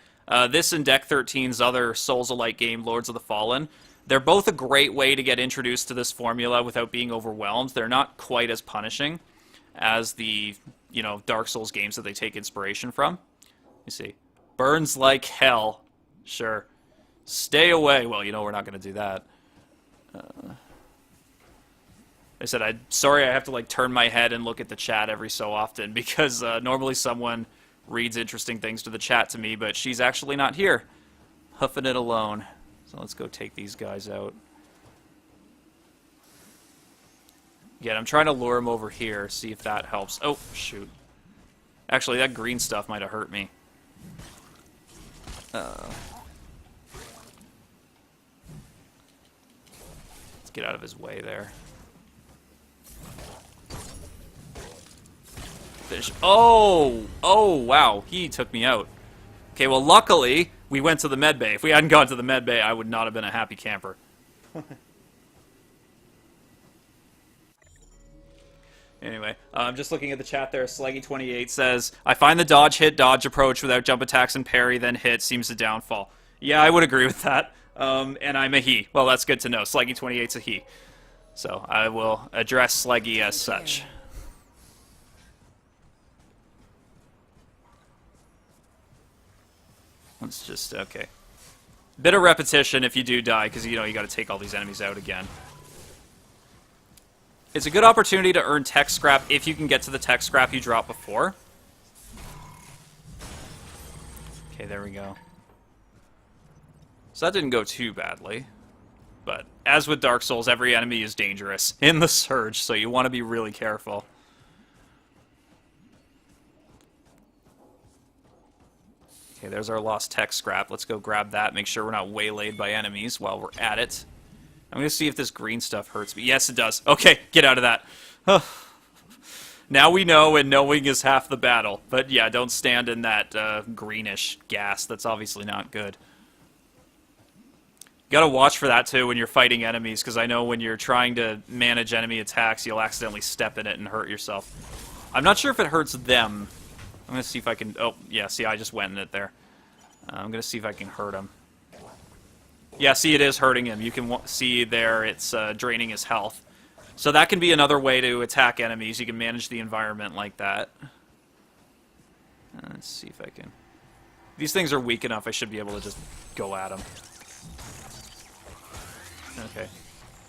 This and Deck 13's other Souls-alike game, Lords of the Fallen, They're both a great way to get introduced to this formula without being overwhelmed. They're not quite as punishing as the, Dark Souls games that they take inspiration from. You see. Burns like hell. Sure. Stay away. Well, we're not going to do that. I said, sorry I have to, turn my head and look at the chat every so often, because normally someone reads interesting things to the chat to me, but she's actually not here. Huffing it alone. So let's go take these guys out. Again, I'm trying to lure him over here, see if that helps. Oh, shoot. Actually, that green stuff might have hurt me. Let's get out of his way there. Finish. Oh, wow. He took me out. Okay, well, luckily, we went to the med bay. If we hadn't gone to the med bay, I would not have been a happy camper. Anyway, I'm just looking at the chat there. Slaggy28 says, I find the dodge hit dodge approach without jump attacks and parry then hit seems to downfall. Yeah, I would agree with that. And I'm a he. Well, that's good to know. Slaggy28's a he. So I will address Slaggy as such. Let's just, okay. Bit of repetition if you do die, because, you got to take all these enemies out again. It's a good opportunity to earn tech scrap if you can get to the tech scrap you dropped before. Okay, there we go. So that didn't go too badly. But as with Dark Souls, every enemy is dangerous in the Surge, so you want to be really careful. Okay, there's our lost tech scrap. Let's go grab that, make sure we're not waylaid by enemies while we're at it. I'm going to see if this green stuff hurts me. Yes, it does. Okay, get out of that. Now we know, and knowing is half the battle. But yeah, don't stand in that greenish gas. That's obviously not good. You gotta watch for that, too, when you're fighting enemies, because I know when you're trying to manage enemy attacks, you'll accidentally step in it and hurt yourself. I'm not sure if it hurts them. I'm going to see if I can... Oh, yeah, see, I just went in it there. I'm going to see if I can hurt him. Yeah, see, it is hurting him. You can see there it's draining his health. So that can be another way to attack enemies. You can manage the environment like that. Let's see if I can... These things are weak enough, I should be able to just go at them. Okay.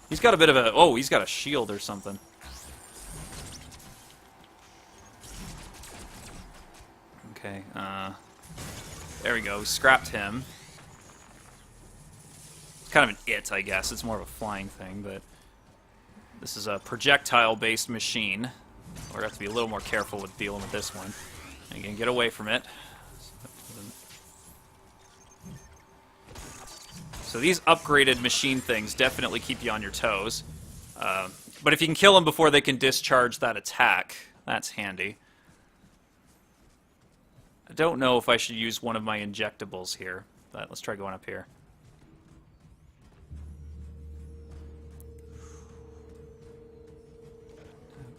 He's got a bit of a... Oh, he's got a shield or something. Okay, there we go. We scrapped him. It's kind of an it, I guess. It's more of a flying thing, but... This is a projectile-based machine. We're going to have to be a little more careful with dealing with this one. Again, get away from it. So these upgraded machine things definitely keep you on your toes. But if you can kill them before they can discharge that attack, that's handy. I don't know if I should use one of my injectables here, but let's try going up here.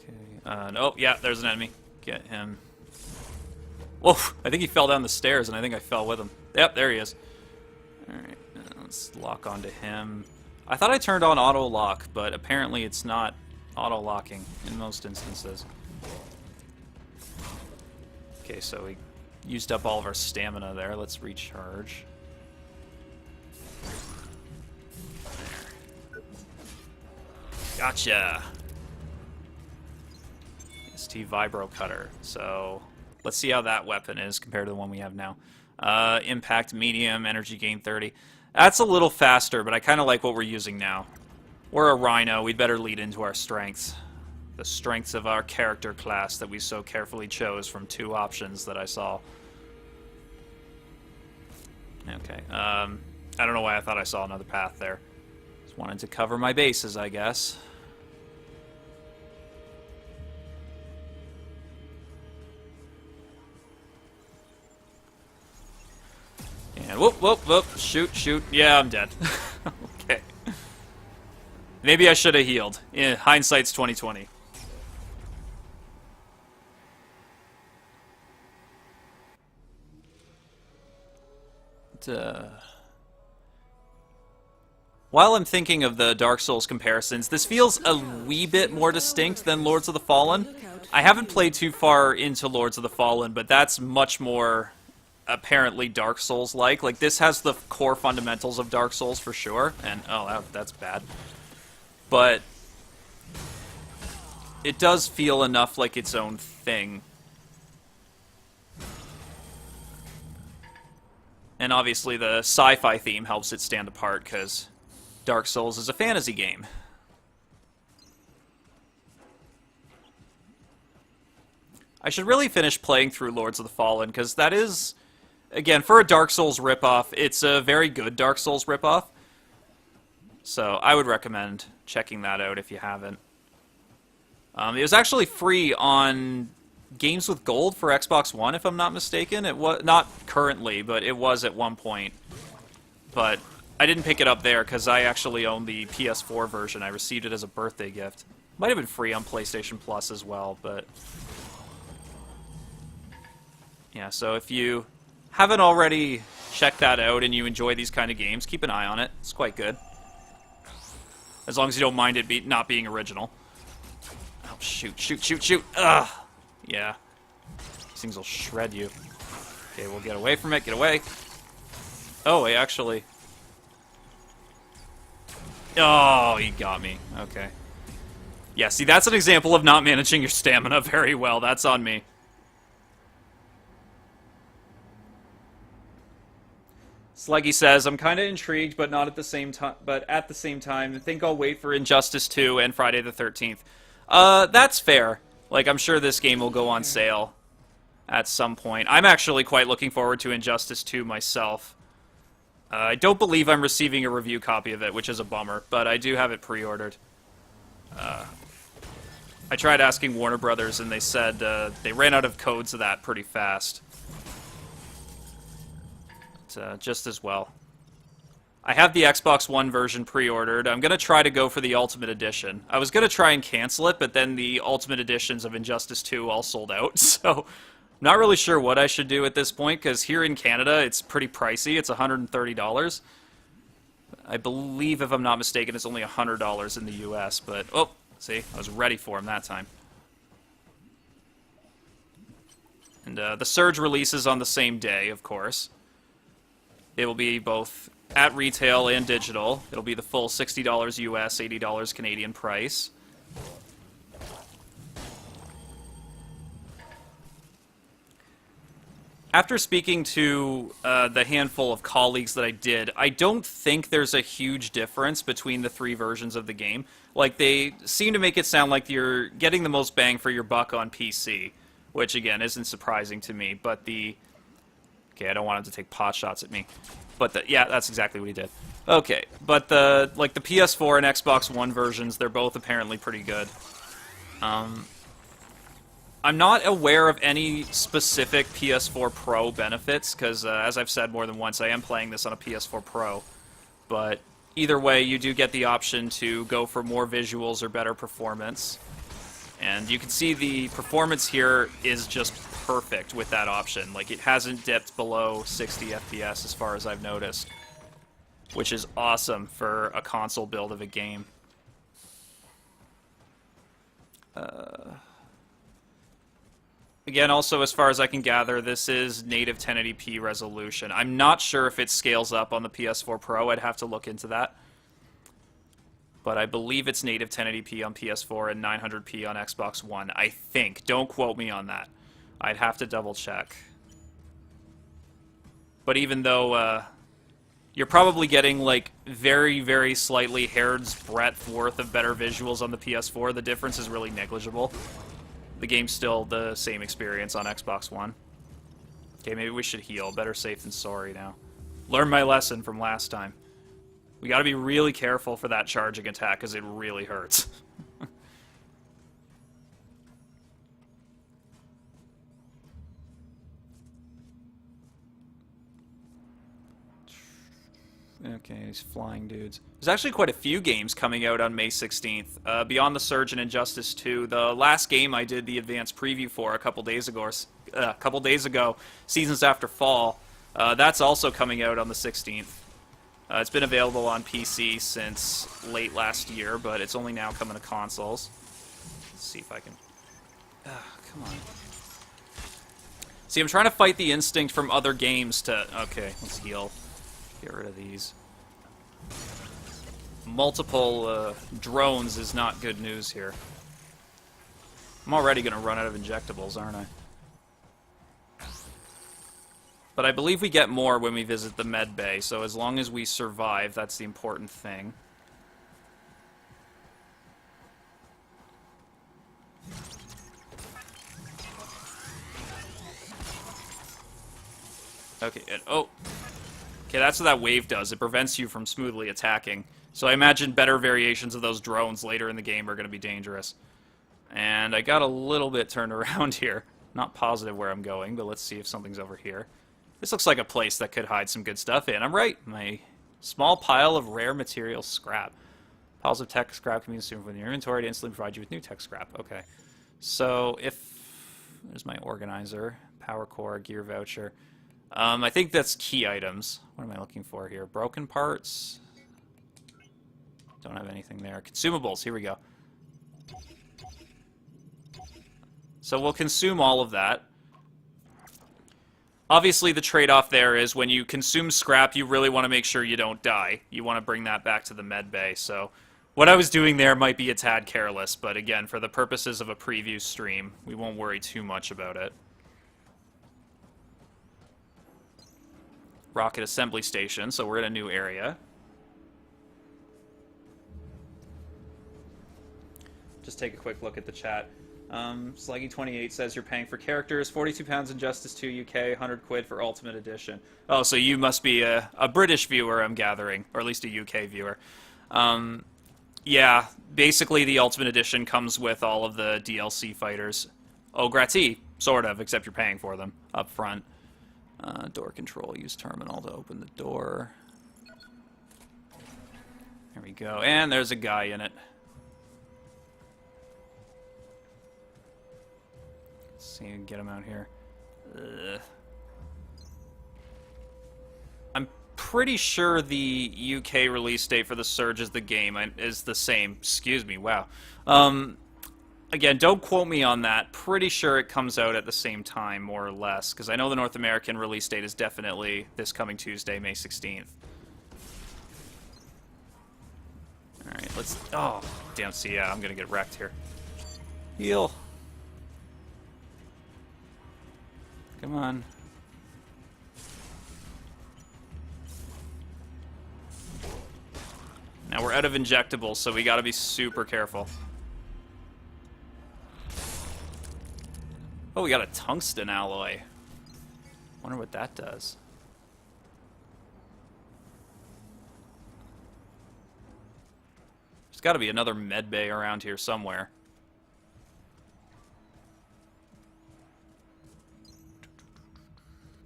Okay. Oh, yeah, there's an enemy. Get him. Whoa, I think he fell down the stairs, and I think I fell with him. Yep, there he is. Alright, let's lock onto him. I thought I turned on auto-lock, but apparently it's not auto-locking in most instances. Okay, so we used up all of our stamina there. Let's recharge. Gotcha! ST Vibro Cutter. So, let's see how that weapon is compared to the one we have now. Impact medium, energy gain 30. That's a little faster, but I kind of like what we're using now. We're a Rhino. We'd better lead into our strengths. The strengths of our character class that we so carefully chose from 2 options that I saw. Okay. I don't know why I thought I saw another path there. Just wanted to cover my bases, I guess. And whoop, whoop, whoop, shoot, shoot. Yeah, I'm dead. Okay. Maybe I should have healed. Yeah, hindsight's 20/20. While I'm thinking of the Dark Souls comparisons, this feels a wee bit more distinct than Lords of the Fallen. I haven't played too far into Lords of the Fallen, but that's much more apparently Dark Souls-like. Like, this has the core fundamentals of Dark Souls for sure, and, oh, that's bad. But it does feel enough like its own thing. And obviously the sci-fi theme helps it stand apart, because Dark Souls is a fantasy game. I should really finish playing through Lords of the Fallen, because that is, again, for a Dark Souls ripoff, it's a very good Dark Souls ripoff. So I would recommend checking that out if you haven't. It was actually free on Games with Gold for Xbox One, if I'm not mistaken. It was not currently, but it was at one point. But I didn't pick it up there because I actually own the PS4 version. I received it as a birthday gift. Might have been free on PlayStation Plus as well, but yeah, so if you haven't already checked that out and you enjoy these kind of games, keep an eye on it. It's quite good. As long as you don't mind it not being original. Oh, shoot, shoot, shoot, shoot. Ugh. Yeah. These things will shred you. Okay, we'll get away from it. Get away. Oh, he actually... Oh, he got me. Okay. Yeah, see, that's an example of not managing your stamina very well. That's on me. Sluggy says, I'm kind of intrigued, but not at the same time. But at the same time, I think I'll wait for Injustice 2 and Friday the 13th. That's fair. Like, I'm sure this game will go on sale at some point. I'm actually quite looking forward to Injustice 2 myself. I don't believe I'm receiving a review copy of it, which is a bummer, but I do have it pre-ordered. I tried asking Warner Brothers, and they said they ran out of codes of that pretty fast. But, just as well. I have the Xbox One version pre-ordered. I'm going to try to go for the Ultimate Edition. I was going to try and cancel it, but then the Ultimate Editions of Injustice 2 all sold out, so I'm not really sure what I should do at this point, because here in Canada, it's pretty pricey. It's $130. I believe, if I'm not mistaken, it's only $100 in the US, but, oh, see, I was ready for him that time. And the Surge releases on the same day, of course. It will be both at retail and digital. It'll be the full $60 US, $80 Canadian price. After speaking to the handful of colleagues that I did, I don't think there's a huge difference between the three versions of the game. Like, they seem to make it sound like you're getting the most bang for your buck on PC, which, again, isn't surprising to me, but the... Okay, I don't want him to take pot shots at me. But, yeah, that's exactly what he did. Okay, but the PS4 and Xbox One versions, they're both apparently pretty good. I'm not aware of any specific PS4 Pro benefits, because, as I've said more than once, I am playing this on a PS4 Pro. But either way, you do get the option to go for more visuals or better performance. And you can see the performance here is just perfect with that option. Like, it hasn't dipped below 60 FPS as far as I've noticed, which is awesome for a console build of a game. Again, also, as far as I can gather, this is native 1080p resolution. I'm not sure if it scales up on the PS4 Pro. I'd have to look into that. But I believe it's native 1080p on PS4 and 900p on Xbox One, I think. Don't quote me on that. I'd have to double check. But even though you're probably getting, like, very, very slightly hair's breadth worth of better visuals on the PS4, the difference is really negligible. The game's still the same experience on Xbox One. Okay, maybe we should heal. Better safe than sorry now. Learn my lesson from last time. We gotta be really careful for that charging attack, because it really hurts. Okay, these flying dudes. There's actually quite a few games coming out on May 16th. Beyond the Surge and Injustice 2. The last game I did the advanced preview for a couple days ago, Seasons After Fall, that's also coming out on the 16th. It's been available on PC since late last year, but it's only now coming to consoles. Let's see if I can... come on. See, I'm trying to fight the instinct from other games to... Okay, let's heal. Get rid of these. Multiple drones is not good news here. I'm already going to run out of injectables, aren't I? But I believe we get more when we visit the med bay, so as long as we survive, that's the important thing. Okay, and oh. Okay, that's what that wave does. It prevents you from smoothly attacking. So I imagine better variations of those drones later in the game are going to be dangerous. And I got a little bit turned around here. Not positive where I'm going, but let's see if something's over here. This looks like a place that could hide some good stuff in. I'm right. My small pile of rare material scrap. Piles of tech scrap can be consumed from your inventory to instantly provide you with new tech scrap. Okay. So if... There's my organizer. Power core, gear voucher. I think that's key items. What am I looking for here? Broken parts. Don't have anything there. Consumables. Here we go. So we'll consume all of that. Obviously, the trade-off there is when you consume scrap, you really want to make sure you don't die. You want to bring that back to the med bay. So what I was doing there might be a tad careless, but again, for the purposes of a preview stream, we won't worry too much about it. Rocket assembly station, so we're in a new area. Just take a quick look at the chat. Sluggy28 says you're paying for characters, £42 Injustice 2 UK, 100 quid for Ultimate Edition. Oh, so you must be a British viewer, I'm gathering, or at least a UK viewer. Yeah, basically the Ultimate Edition comes with all of the DLC fighters. Oh, gratis, sort of, except you're paying for them up front. Door control, use terminal to open the door. There we go, and there's a guy in it. Let's see if we can get him out here. I'm pretty sure the UK release date for the Surge is the same. Excuse me, wow. Again, don't quote me on that. Pretty sure it comes out at the same time, more or less, because I know the North American release date is definitely this coming Tuesday, May 16th. Alright, let's... Oh, damn, see, yeah, I'm gonna get wrecked here. Heal. Come on. Now we're out of injectables, so we gotta be super careful. Oh, we got a tungsten alloy. Wonder what that does. There's gotta be another med bay around here somewhere.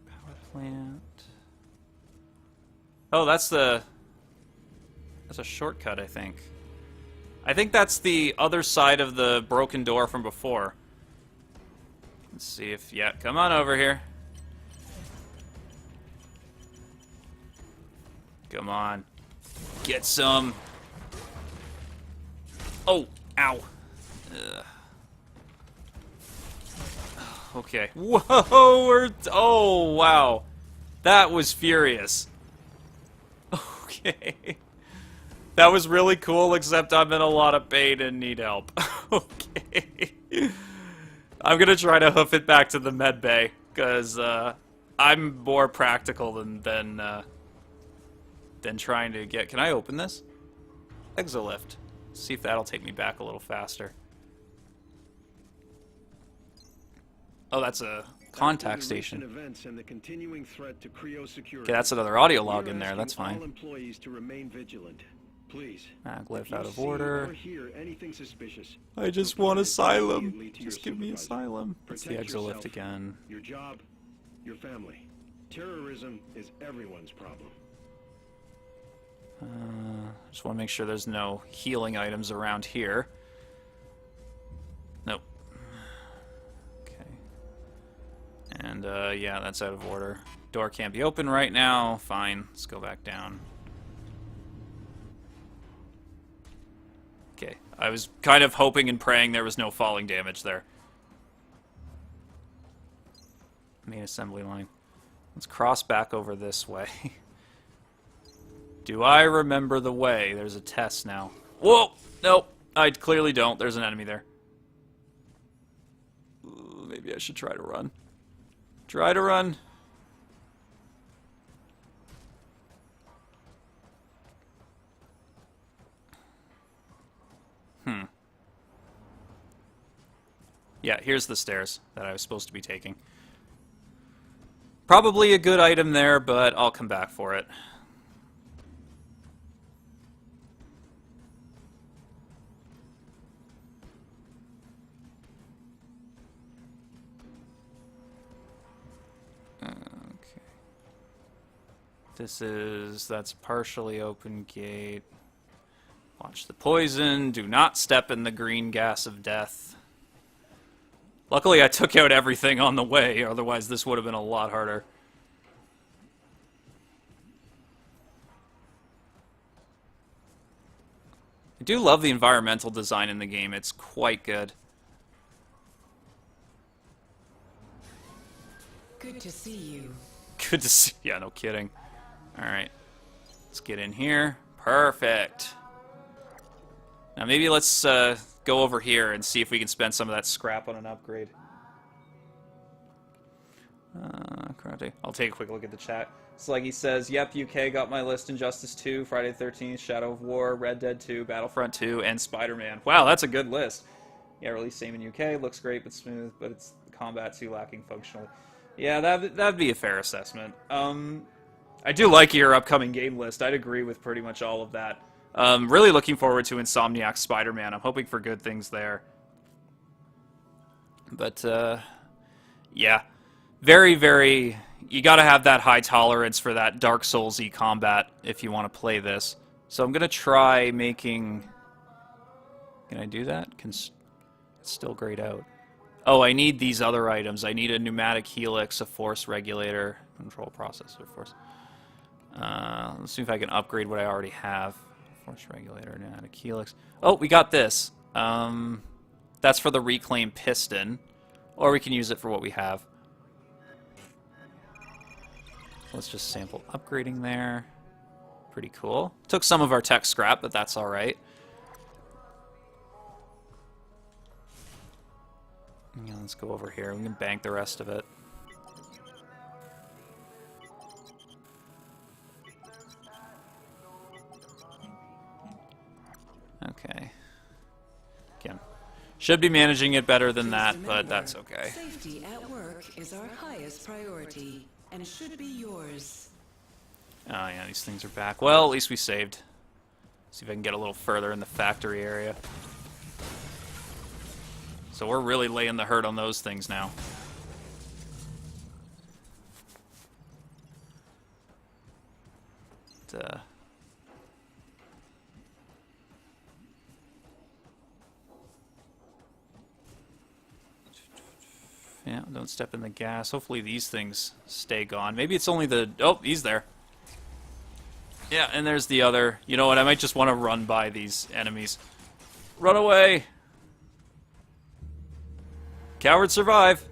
Power plant. Oh, that's a shortcut, I think. I think that's the other side of the broken door from before. Let's see if... Yeah, come on over here. Come on. Get some. Oh, ow. Ugh. Okay. Whoa, oh, wow. That was furious. Okay. That was really cool, except I'm in a lot of pain and need help. Okay. I'm gonna try to hoof it back to the med bay, because I'm more practical than trying to get... Can I open this? Exolift. See if that'll take me back a little faster. Oh, that's a contact station. Okay, that's another audio log in there. That's fine. Please. Maglev out of order. I just want asylum. Just give me asylum. It's the exolift again. Your job, your family. Terrorism is everyone's problem. Just want to make sure there's no healing items around here. Nope. Okay. And, yeah, that's out of order. Door can't be open right now. Fine. Let's go back down. I was kind of hoping and praying there was no falling damage there. Main assembly line. Let's cross back over this way. Do I remember the way? There's a test now. Whoa! Nope. I clearly don't. There's an enemy there. Ooh, maybe I should try to run. Try to run. Yeah, here's the stairs that I was supposed to be taking. Probably a good item there, but I'll come back for it. Okay. That's partially open gate. Watch the poison. Do not step in the green gas of death. Luckily, I took out everything on the way, otherwise this would have been a lot harder. I do love the environmental design in the game. It's quite good. Good to see you. Good to see. Yeah, no kidding. Alright. Let's get in here. Perfect. Now maybe let's go over here and see if we can spend some of that scrap on an upgrade. Karate. I'll take a quick look at the chat. Sluggy says, yep, UK got my list. Injustice 2, Friday the 13th, Shadow of War, Red Dead 2, Battlefront 2, and Spider-Man. Wow, that's a good list. Yeah, release same in UK. Looks great but smooth, but it's combat too lacking functionally. Yeah, that'd be a fair assessment. I do like your upcoming game list. I'd agree with pretty much all of that. Really looking forward to Insomniac's Spider-Man. I'm hoping for good things there. But, yeah. Very, very... You gotta have that high tolerance for that Dark Souls-y combat if you want to play this. So I'm gonna try making... Can I do that? It's still grayed out. Oh, I need these other items. I need a pneumatic helix, a force regulator, control processor, force... let's see if I can upgrade what I already have. Force regulator, pneumatic helix. Oh, we got this. That's for the reclaim piston. Or we can use it for what we have. Let's just sample upgrading there. Pretty cool. Took some of our tech scrap, but that's alright. Yeah, let's go over here. We can bank the rest of it. Okay. Again. Should be managing it better than that, but that's okay. Safety at work is our highest priority, and should be yours. Oh yeah, these things are back. Well, at least we saved. See if I can get a little further in the factory area. So we're really laying the hurt on those things now. Yeah, don't step in the gas. Hopefully these things stay gone. Maybe it's only the... Oh, he's there. Yeah, and there's the other... You know what, I might just want to run by these enemies. Run away! Cowards survive!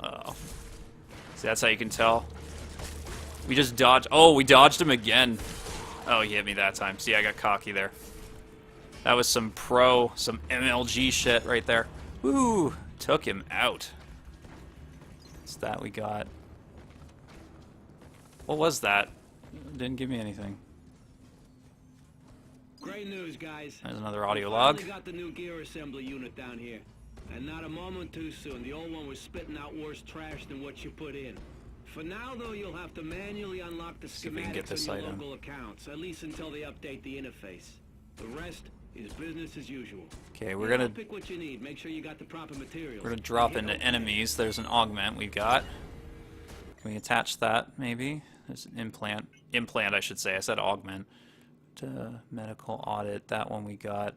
Uh-oh. See, that's how you can tell. We just dodged... Oh, we dodged him again. Oh, he hit me that time. See, I got cocky there. That was some some MLG shit right there. Woo! Took him out. What's that we got? What was that? Didn't give me anything. Great news, guys. There's another audio log. We got the new gear assembly unit down here. And not a moment too soon. The old one was spitting out worse trash than what you put in. For now, though, you'll have to manually unlock the schematics on your local accounts, at least until they update the interface. The rest is business as usual. Okay, we're gonna pick what you need. Make sure you got the proper materials. We're gonna drop into enemies. There's an augment we've got. Can we attach that, maybe? There's an implant. Implant, I should say. I said augment. Medical audit. That one we got.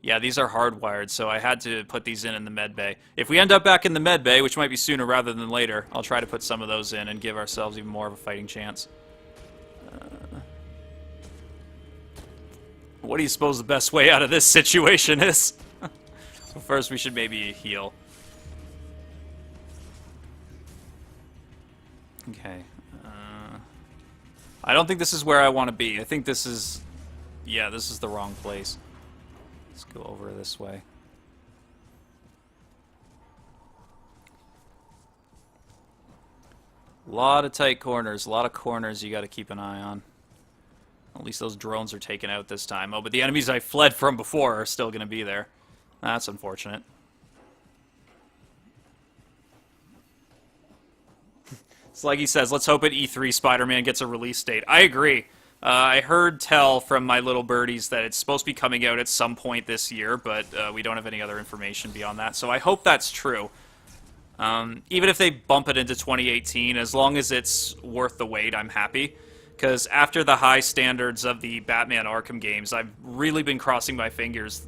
Yeah, these are hardwired, so I had to put these in the med bay. If we end up back in the med bay, which might be sooner rather than later, I'll try to put some of those in and give ourselves even more of a fighting chance. What do you suppose the best way out of this situation is? So first we should maybe heal. Okay. I don't think this is where I want to be. I think this is... Yeah, this is the wrong place. Let's go over this way. A lot of tight corners. A lot of corners you got to keep an eye on. At least those drones are taken out this time. Oh, but the enemies I fled from before are still going to be there. That's unfortunate. It's like he says, let's hope at E3 Spider-Man gets a release date. I agree. I heard tell from my little birdies that it's supposed to be coming out at some point this year, but we don't have any other information beyond that. So I hope that's true. Even if they bump it into 2018, as long as it's worth the wait, I'm happy. Because after the high standards of the Batman Arkham games, I've really been crossing my fingers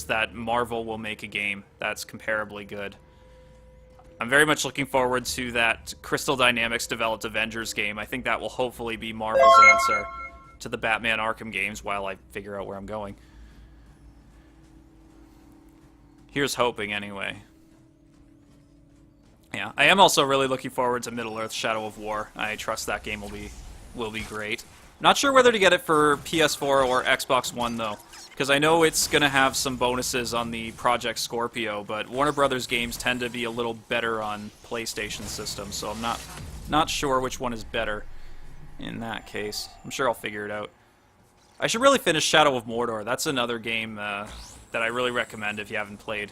that Marvel will make a game that's comparably good. I'm very much looking forward to that Crystal Dynamics developed Avengers game. I think that will hopefully be Marvel's answer to the Batman Arkham games while I figure out where I'm going. Here's hoping, anyway. Yeah, I am also really looking forward to Middle-earth Shadow of War. I trust that game will be great. Not sure whether to get it for PS4 or Xbox One, though, because I know it's going to have some bonuses on the Project Scorpio, but Warner Brothers games tend to be a little better on PlayStation systems, so I'm not sure which one is better in that case. I'm sure I'll figure it out. I should really finish Shadow of Mordor. That's another game that I really recommend if you haven't played.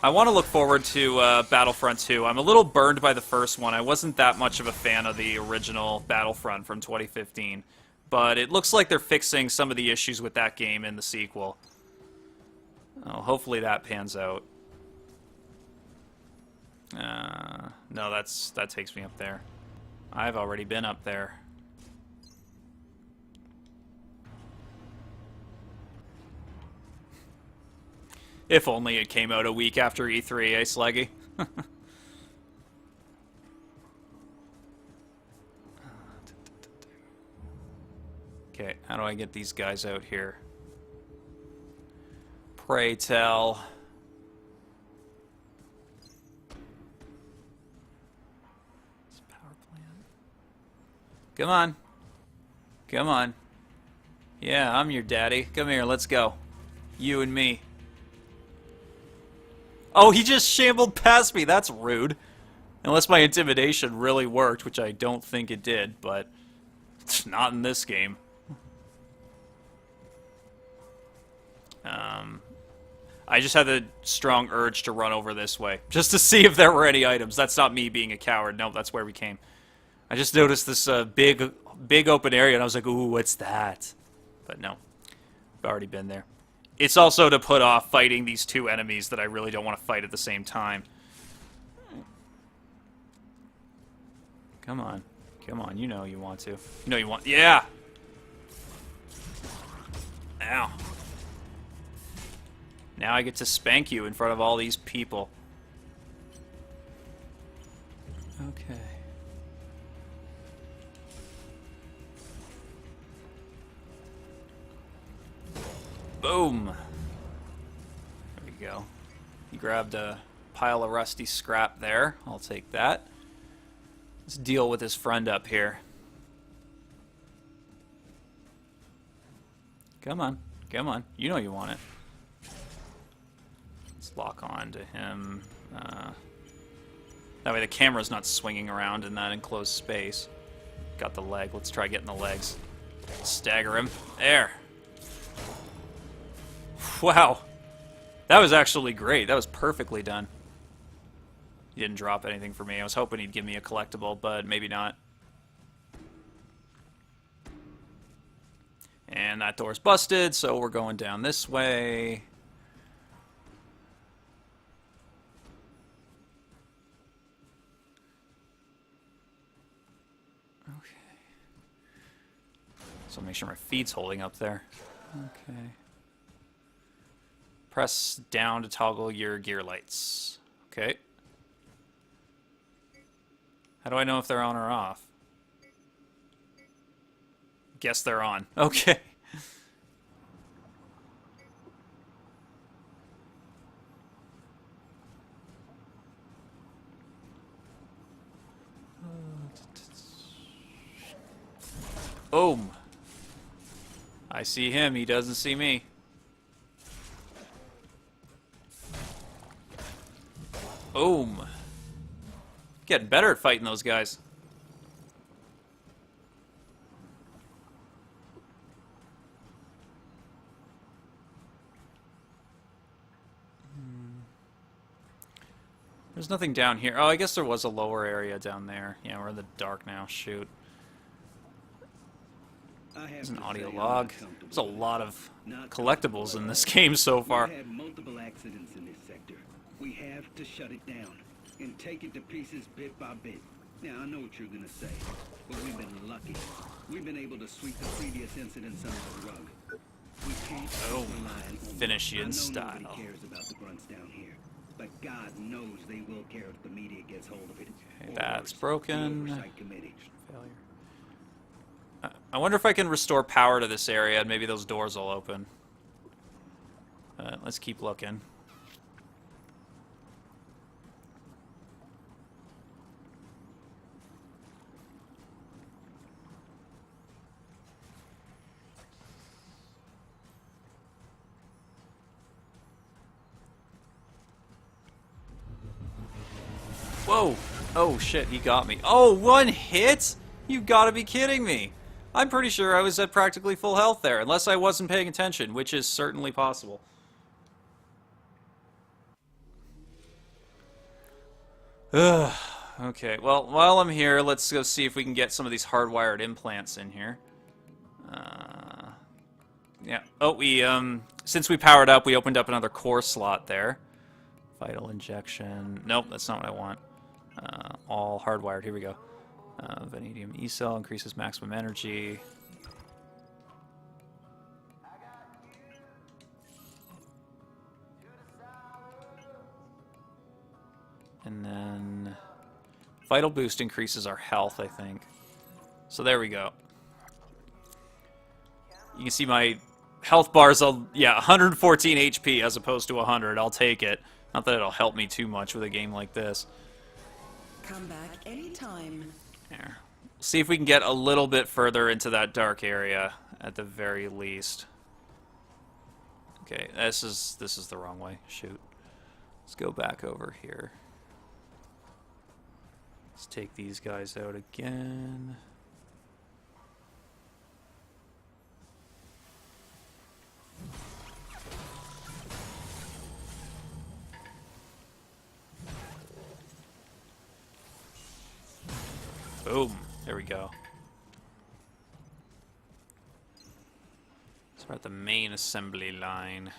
I want to look forward to Battlefront 2. I'm a little burned by the first one. I wasn't that much of a fan of the original Battlefront from 2015. But it looks like they're fixing some of the issues with that game in the sequel. Oh, hopefully that pans out. No, that takes me up there. I've already been up there. If only it came out a week after E3, eh, Slaggy? Okay, how do I get these guys out here? Pray tell. This power plant. Come on. Come on. Yeah, I'm your daddy. Come here, let's go. You and me. Oh, he just shambled past me. That's rude. Unless my intimidation really worked, which I don't think it did, but it's not in this game. I just had the strong urge to run over this way, just to see if there were any items. That's not me being a coward. No, that's where we came. I just noticed this big open area, and I was like, ooh, what's that? But no, I've already been there. It's also to put off fighting these two enemies that I really don't want to fight at the same time. Come on. Come on, you know you want to. You know you want... Yeah! Ow. Now I get to spank you in front of all these people. Okay. Boom! There we go. He grabbed a pile of rusty scrap there. I'll take that. Let's deal with his friend up here. Come on. Come on. You know you want it. Let's lock on to him. That way the camera's not swinging around in that enclosed space. Got the leg. Let's try getting the legs. Stagger him. There. Wow. That was actually great. That was perfectly done. He didn't drop anything for me. I was hoping he'd give me a collectible, but maybe not. And that door's busted, so we're going down this way. Okay. So make sure my feet's holding up there. Okay. Press down to toggle your gear lights. Okay. How do I know if they're on or off? guess they're on. Okay. Boom. I see him, he doesn't see me. Boom. Getting better at fighting those guys. There's nothing down here. Oh, I guess there was a lower area down there. Yeah, we're in the dark now. Shoot. There's an audio log. There's a lot of collectibles in this game so far. We've had multiple accidents in this sector. We have to shut it down and take it to pieces bit by bit. Now, I know what you're gonna say, but we've been lucky. We've been able to sweep the previous incidents under the rug. We can't rely on finish you in style. Nobody cares about the grunts down here, but God knows they will care if the media gets hold of it. Okay, Or that's worse, the broken. Oversight Committee. Failure. I wonder if I can restore power to this area and maybe those doors will open. Let's keep looking. Whoa! Oh shit, he got me. Oh, one hit? You gotta be kidding me. I'm pretty sure I was at practically full health there, unless I wasn't paying attention, which is certainly possible. Ugh. Okay, well, while I'm here, let's go see if we can get some of these hardwired implants in here. Yeah. Oh, since we powered up, we opened up another core slot there. Vital injection. Nope, that's not what I want. All hardwired. Here we go. Vanadium E-cell increases maximum energy. And then Vital Boost increases our health, I think. So there we go. You can see my health bars, yeah, 114 HP as opposed to 100. I'll take it. Not that it'll help me too much with a game like this. Come back anytime. There. See if we can get a little bit further into that dark area at the very least. Okay, this is the wrong way. Shoot. Let's go back over here. Let's take these guys out again. Boom. There we go. So we're at the main assembly line.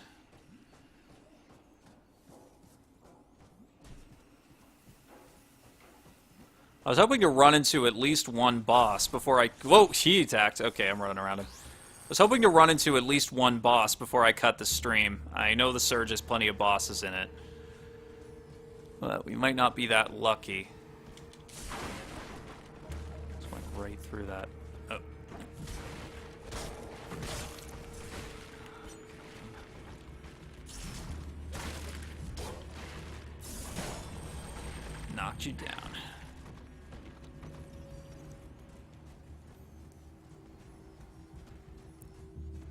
I was hoping to run into at least one boss before I... Whoa, he attacked. Okay, I'm running around him. I was hoping to run into at least one boss before I cut the stream. I know the Surge has plenty of bosses in it. But we might not be that lucky. Just went right through that. Oh. Knocked you down.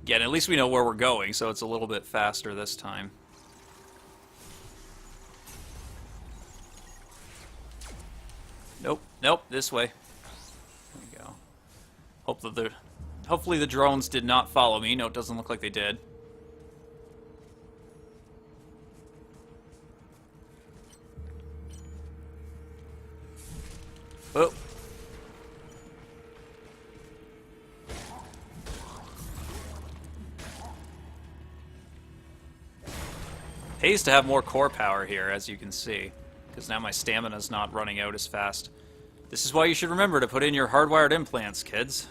Yeah, and at least we know where we're going, so it's a little bit faster this time. Nope, nope, this way. There we go. Hopefully the drones did not follow me. No, it doesn't look like they did. Oh. Pays to have more core power here, as you can see, because now my stamina's not running out as fast. This is why you should remember to put in your hardwired implants, kids.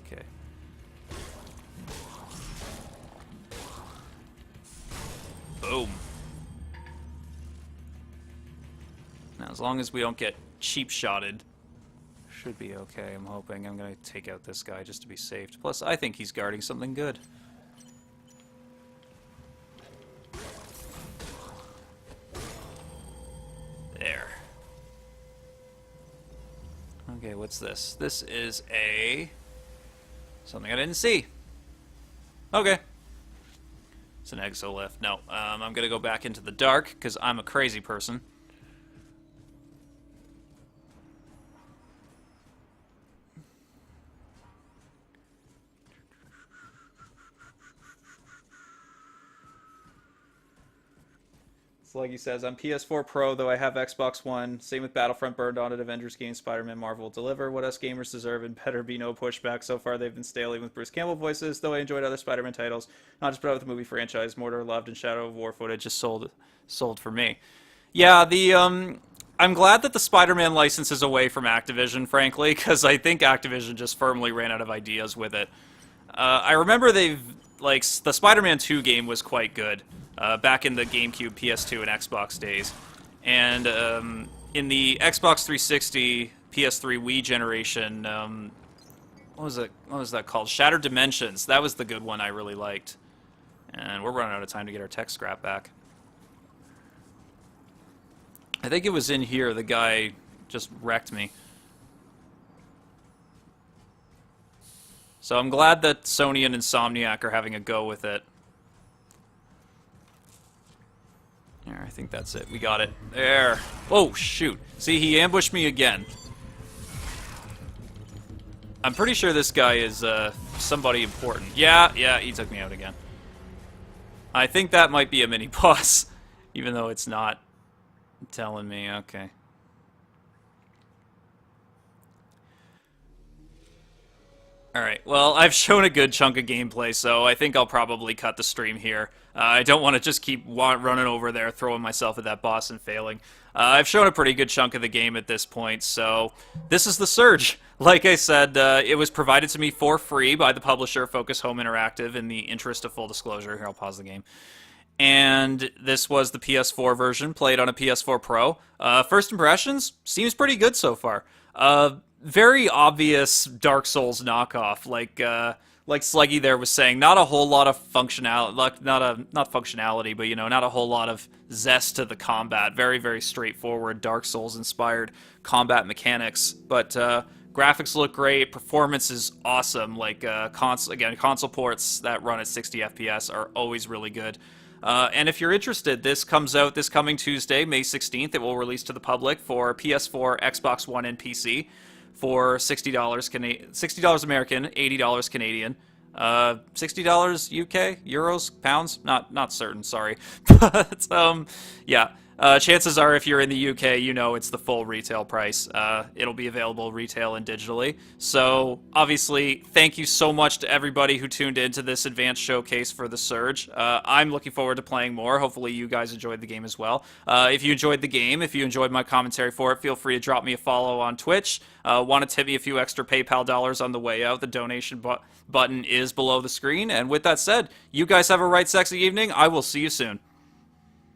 Okay. Boom. Now, as long as we don't get cheap-shotted. Should be okay, I'm hoping. I'm gonna take out this guy just to be safe. Plus, I think he's guarding something good. There. Okay, what's this? This is something I didn't see. Okay. It's an exolift. No, I'm gonna go back into the dark, because I'm a crazy person. Like he says, I'm PS4 Pro, though I have Xbox One. Same with Battlefront burned on it, Avengers game, Spider-Man, Marvel will deliver. What us gamers deserve, and better be no pushback. So far, they've been stale even with Bruce Campbell voices, though I enjoyed other Spider-Man titles. Not just put out with the movie franchise. Mortar, loved, and Shadow of War footage just sold for me. Yeah, I'm glad that the Spider-Man license is away from Activision, frankly, because I think Activision just firmly ran out of ideas with it. I remember the Spider-Man 2 game was quite good. Back in the GameCube, PS2, and Xbox days. And in the Xbox 360, PS3, Wii generation, what was that called? Shattered Dimensions. That was the good one I really liked. And we're running out of time to get our tech scrap back. I think it was in here the guy just wrecked me. So I'm glad that Sony and Insomniac are having a go with it. There, I think that's it. We got it. There. Oh, shoot. See, he ambushed me again. I'm pretty sure this guy is somebody important. Yeah, he took me out again. I think that might be a mini-boss, even though it's not telling me. Okay. Alright, well, I've shown a good chunk of gameplay, so I think I'll probably cut the stream here. I don't want to just keep running over there, throwing myself at that boss and failing. I've shown a pretty good chunk of the game at this point, so this is The Surge. Like I said, it was provided to me for free by the publisher, Focus Home Interactive, in the interest of full disclosure. Here, I'll pause the game. And this was the PS4 version, played on a PS4 Pro. First impressions? Seems pretty good so far. Very obvious Dark Souls knockoff, like Sluggy there was saying. Not a whole lot of functionality, not functionality, but not a whole lot of zest to the combat. Very, very straightforward Dark Souls inspired combat mechanics, but graphics look great. Performance is awesome. Like console ports that run at 60 FPS are always really good. And if you're interested, this comes out this coming Tuesday, May 16th. It will release to the public for PS4, Xbox One, and PC. For $60 American, $80 Canadian, $60 UK, euros, pounds, not certain, sorry. But yeah, chances are if you're in the UK, it's the full retail price. It'll be available retail and digitally. So obviously, thank you so much to everybody who tuned into this advanced showcase for The Surge. I'm looking forward to playing more. Hopefully you guys enjoyed the game as well. If you enjoyed the game, if you enjoyed my commentary for it, feel free to drop me a follow on Twitch. Want to tip me a few extra PayPal dollars on the way out, the donation button is below the screen. And with that said, you guys have a right sexy evening. I will see you soon.